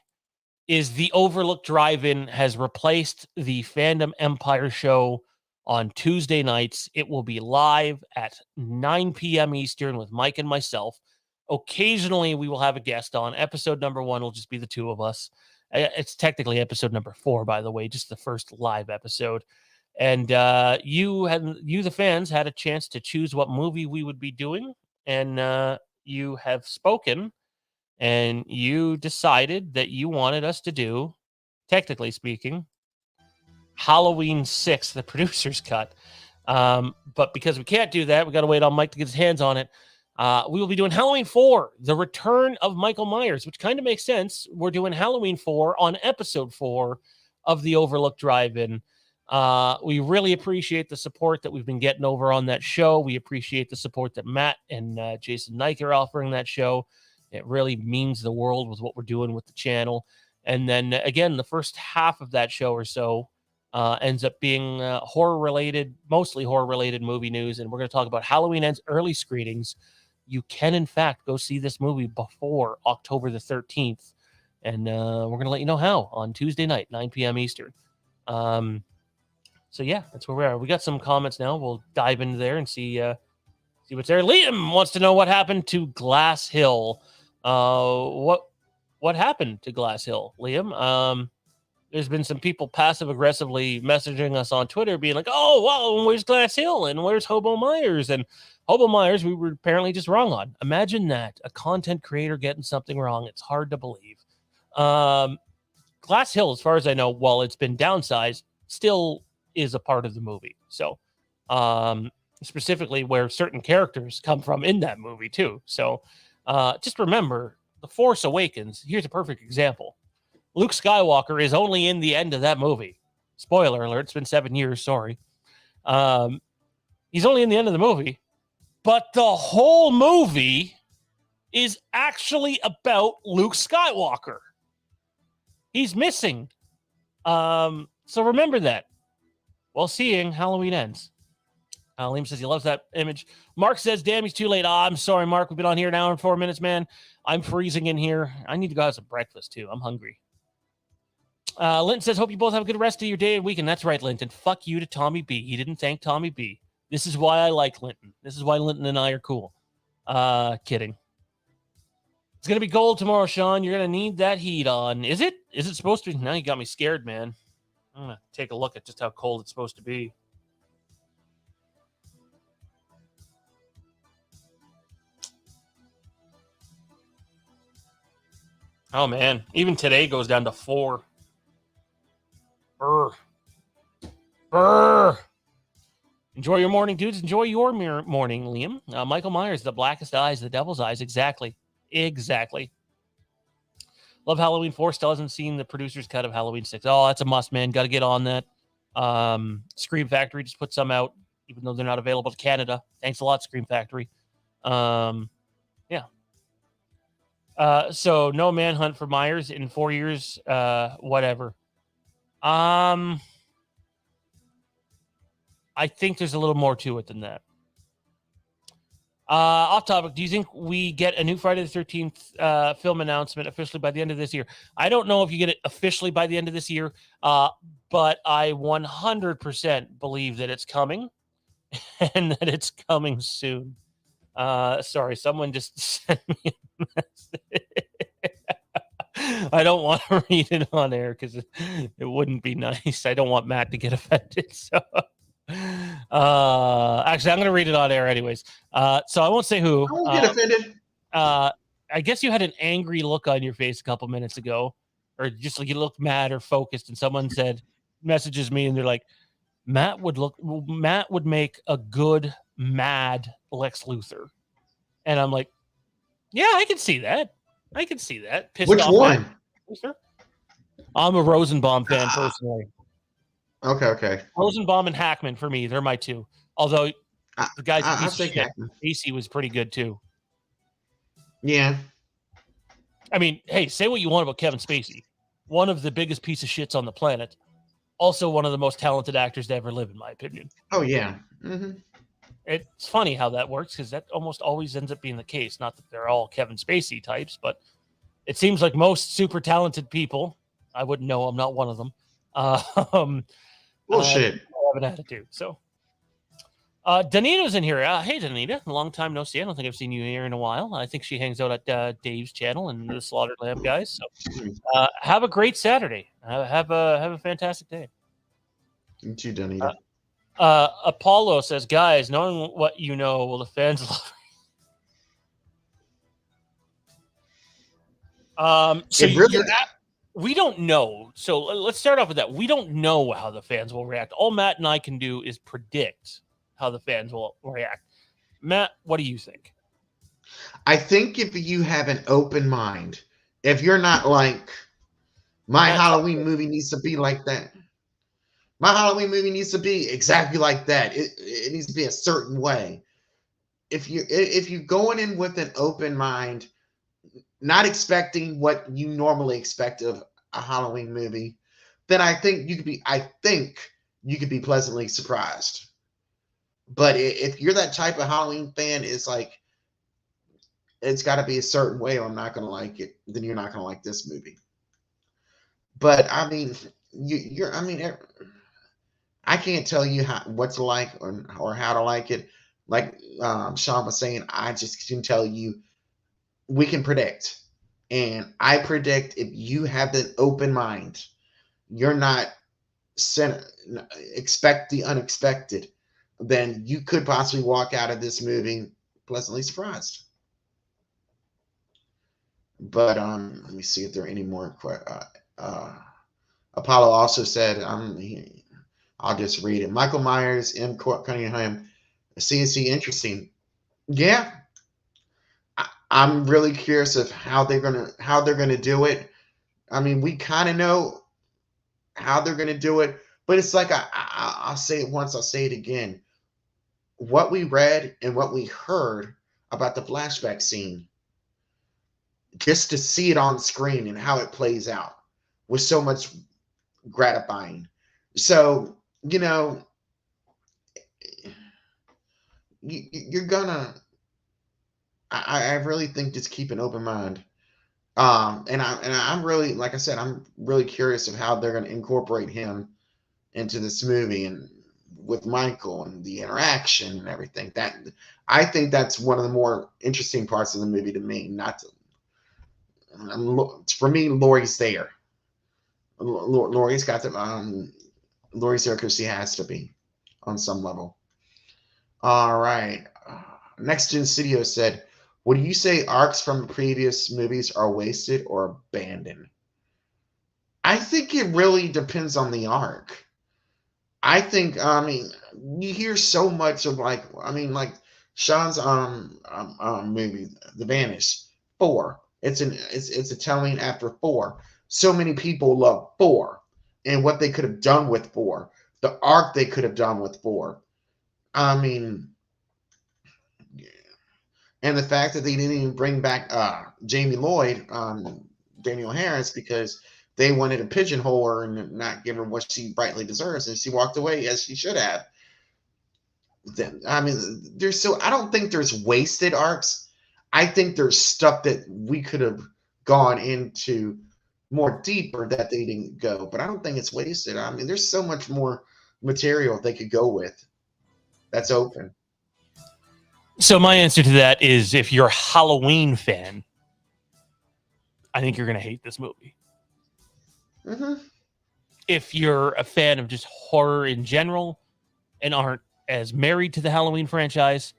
is the Overlook Drive-In has replaced the Fandom Empire show on Tuesday nights. It will be live at 9 p.m. Eastern with Mike and myself. Occasionally, we will have a guest on. Episode number 1 will just be the two of us. It's technically episode number 4, by the way, just the first live episode. And you, the fans, had a chance to choose what movie we would be doing. And you have spoken, and you decided that you wanted us to do, technically speaking, Halloween 6, the producer's cut. But because we can't do that, we got to wait on Mike to get his hands on it. We will be doing Halloween 4, the return of Michael Myers, which kind of makes sense. We're doing Halloween 4 on episode 4 of the Overlook Drive-In. We really appreciate the support that we've been getting over on that show. We appreciate the support that Matt and Jason Nike are offering that show. It really means the world with what we're doing with the channel. And then, again, the first half of that show or so ends up being horror-related, mostly horror-related movie news. And we're going to talk about Halloween Ends early screenings. You can, in fact, go see this movie before October the 13th. And we're going to let you know how on Tuesday night, 9 p.m. Eastern. So, yeah, that's where we are. We got some comments now. We'll dive into there and see what's there. Liam wants to know what happened to Glass Hill. What happened to Glass Hill, Liam? There's been some people passive-aggressively messaging us on Twitter being like, oh, wow, where's Glass Hill? And where's Hobo Myers? And Hobo Myers, we were apparently just wrong on. Imagine that, a content creator getting something wrong. It's hard to believe. Glass Hill, as far as I know, while it's been downsized, still is a part of the movie. So specifically where certain characters come from in that movie, too. So just remember, The Force Awakens, here's a perfect example. Luke Skywalker is only in the end of that movie. Spoiler alert, it's been 7 years, sorry. He's only in the end of the movie, but the whole movie is actually about Luke Skywalker. He's missing. So remember that. While seeing Halloween Ends. Liam says he loves that image. Mark says, damn, he's too late. I'm sorry, Mark. We've been on here an hour and 4 minutes, man. I'm freezing in here. I need to go have some breakfast, too. I'm hungry. Linton says, hope you both have a good rest of your day and weekend. That's right, Linton. Fuck you to Tommy B. He didn't thank Tommy B. This is why I like Linton. This is why Linton and I are cool. Kidding. It's going to be gold tomorrow, Sean. You're going to need that heat on. Is it? Is it supposed to be? Now you got me scared, man. I'm going to take a look at just how cold it's supposed to be. Oh, man. Even today goes down to 4. Brr. Brr. Enjoy your morning, dudes. Enjoy your morning, Liam. Michael Myers, the blackest eyes, the devil's eyes. Exactly. Exactly. Love Halloween 4. Still hasn't seen the producer's cut of Halloween 6. Oh, that's a must, man. Got to get on that. Scream Factory just put some out, even though they're not available to Canada. Thanks a lot, Scream Factory. Yeah. So no manhunt for Myers in 4 years. Whatever. I think there's a little more to it than that. Off topic, do you think we get a new Friday the 13th film announcement officially by the end of this year? I don't know if you get it officially by the end of this year, but I 100% believe that it's coming and that it's coming soon. Sorry, someone just sent me a message. I don't want to read it on air because it wouldn't be nice. I don't want Matt to get offended. So, actually, I'm going to read it on air anyways. So I won't say who. I won't get offended. I guess you had an angry look on your face a couple minutes ago. or just like you look mad or focused, and someone messages me, and they're like, Matt would make a good mad Lex Luthor. And I'm like, yeah, I can see that. Pissed Which off one? Mad Luthor. I'm a Rosenbaum fan personally. Okay. Rosenbaum and Hackman for me, they're my two. Although the guy's a I'll piece of take shit. Hackman. AC was pretty good too. Yeah. I mean, hey, say what you want about Kevin Spacey. One of the biggest piece of shits on the planet. Also one of the most talented actors to ever live, in my opinion. Oh, yeah. Mm-hmm. It's funny how that works because that almost always ends up being the case. Not that they're all Kevin Spacey types, but it seems like most super talented people, I wouldn't know, I'm not one of them, Bullshit. have an attitude. So Danita's in here. Hey, Danita. Long time no see. I don't think I've seen you here in a while. I think she hangs out at Dave's channel and the Slaughtered Lamb guys. So have a great Saturday. Have a fantastic day. You too, Donita. Apollo says, guys, knowing what you know, will the fans love so we don't know. So let's start off with that. We don't know how the fans will react. All Matt and I can do is predict how the fans will react. Matt, what do you think? I think if you have an open mind, if you're not like, my Halloween movie needs to be like that. My Halloween movie needs to be exactly like that. It needs to be a certain way. If you're going in with an open mind, not expecting what you normally expect of a Halloween movie, then I think you could be pleasantly surprised. But if you're that type of Halloween fan, it's like, it's got to be a certain way or I'm not going to like it, then you're not going to like this movie. But I mean, I can't tell you what to like or how to like it. Like Sean was saying, I just can tell you we can predict. And I predict if you have that open mind, you're not expect the unexpected, then you could possibly walk out of this movie pleasantly surprised. But let me see if there are any more. Apollo also said, I'll just read it. Michael Myers, M. Cunningham, CNC, interesting. Yeah, I'm really curious of how they're gonna do it. I mean, we kind of know how they're gonna do it, but it's like I'll say it once, I'll say it again. What we read and what we heard about the flashback scene, just to see it on screen and how it plays out, was so much gratifying. So you're gonna. I really think just keep an open mind. And I'm really, like I said, I'm really curious of how they're going to incorporate him into this movie and with Michael and the interaction and everything. That I think that's one of the more interesting parts of the movie to me. For me, Laurie's there. Laurie's got to. Laurie's there because she has to be on some level. All right. Next Gen Studio said, would you say arcs from previous movies are wasted or abandoned? I think it really depends on the arc. I think, you hear so much of like Sean's movie, The Vanished, 4. It's a telling after 4. So many people love 4 and what they could have done with 4, the arc they could have done with 4. And the fact that they didn't even bring back Jamie Lloyd, Daniel Harris, because they wanted to pigeonhole her and not give her what she rightly deserves, and she walked away as she should have. I don't think there's wasted arcs. I think there's stuff that we could have gone into more deeper that they didn't go, but I don't think it's wasted. I mean, there's so much more material they could go with that's open. So my answer to that is, if you're a Halloween fan, I think you're going to hate this movie. Mm-hmm. If you're a fan of just horror in general and aren't as married to the Halloween franchise,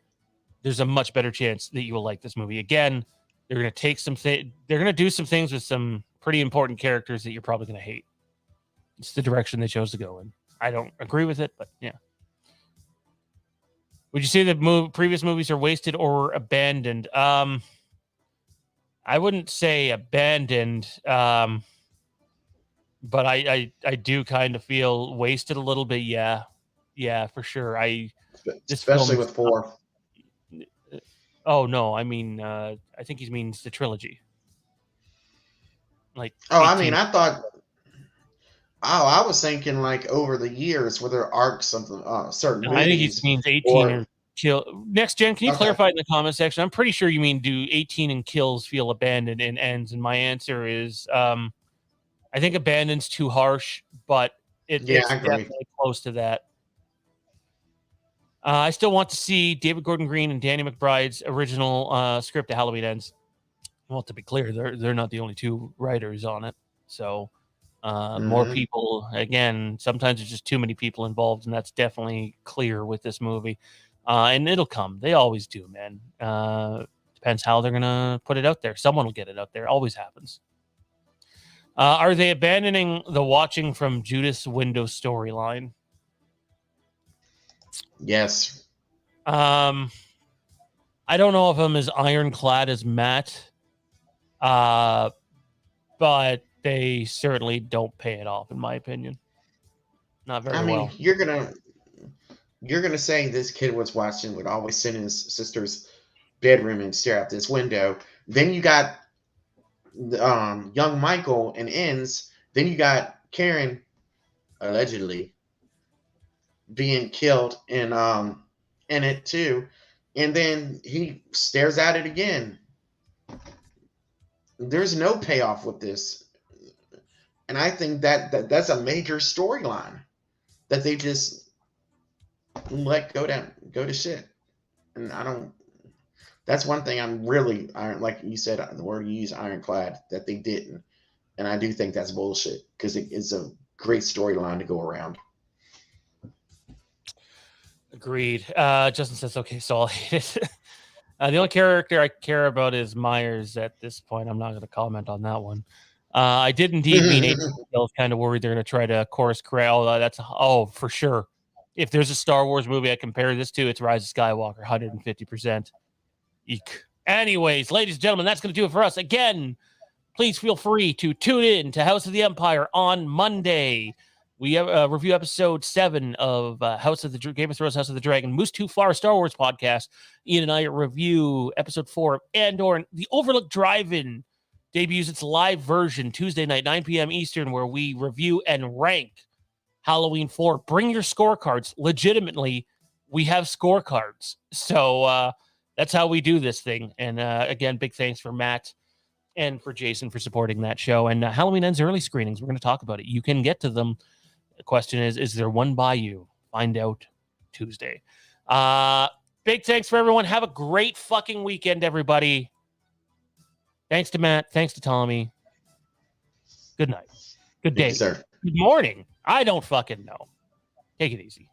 there's a much better chance that you will like this movie. Again, They're going to take they're going to do some things with some pretty important characters that you're probably going to hate. It's the direction they chose to go in. I don't agree with it, but yeah. Would you say that previous movies are wasted or abandoned? I wouldn't say abandoned, but I do kind of feel wasted a little bit. Yeah, for sure. Especially with 4. Oh no, I mean, I think he means the trilogy. Like, I mean, I thought. Oh, I was thinking like over the years where there are something certain movies. I think he means 18 or kill. Next gen, can you clarify in the comment section? I'm pretty sure you mean do 18 and kills feel abandoned and ends, and my answer is I think abandoned's too harsh, but it's definitely close to that. I still want to see David Gordon Green and Danny McBride's original script of Halloween Ends. Well, to be clear, they're not the only 2 writers on it, so. More people, again, sometimes there's just too many people involved, and that's definitely clear with this movie. And it'll come. They always do, man. Depends how they're going to put it out there. Someone will get it out there. Always happens. Are they abandoning the watching from Judas window storyline? Yes. I don't know if I'm as ironclad as Matt, but they certainly don't pay it off, in my opinion. Not very well. You're gonna say this kid would always sit in his sister's bedroom and stare out this window. Then you got young Michael and Ends. Then you got Karen allegedly being killed in it too, and then he stares at it again. There's no payoff with this. And I think that's a major storyline that they just let go to shit. And that's one thing I'm really like you said, the word you use, ironclad, that they didn't. And I do think that's bullshit because it's a great storyline to go around. Agreed. Justin says, okay, so I'll hate it. The only character I care about is Myers at this point. I'm not going to comment on that one. I did indeed mean I was kind of worried they're going to try to course correct. For sure. If there's a Star Wars movie I compare this to, it's Rise of Skywalker, 150%. Eek. Anyways, ladies and gentlemen, that's going to do it for us. Again, please feel free to tune in to House of the Empire on Monday. We have review episode 7 of Game of Thrones, House of the Dragon, Moose Too Far Star Wars podcast. Ian and I review episode 4 of Andor. The Overlook Drive-In debuts its live version Tuesday night, 9 p.m. Eastern, where we review and rank Halloween 4. Bring your scorecards. Legitimately, we have scorecards. So that's how we do this thing. And again, big thanks for Matt and for Jason for supporting that show. And Halloween Ends early screenings. We're going to talk about it. You can get to them. The question is there one by you? Find out Tuesday. Big thanks for everyone. Have a great fucking weekend, everybody. Thanks to Matt. Thanks to Tommy. Good night. Good day. Thank you, sir. Good morning. I don't fucking know. Take it easy.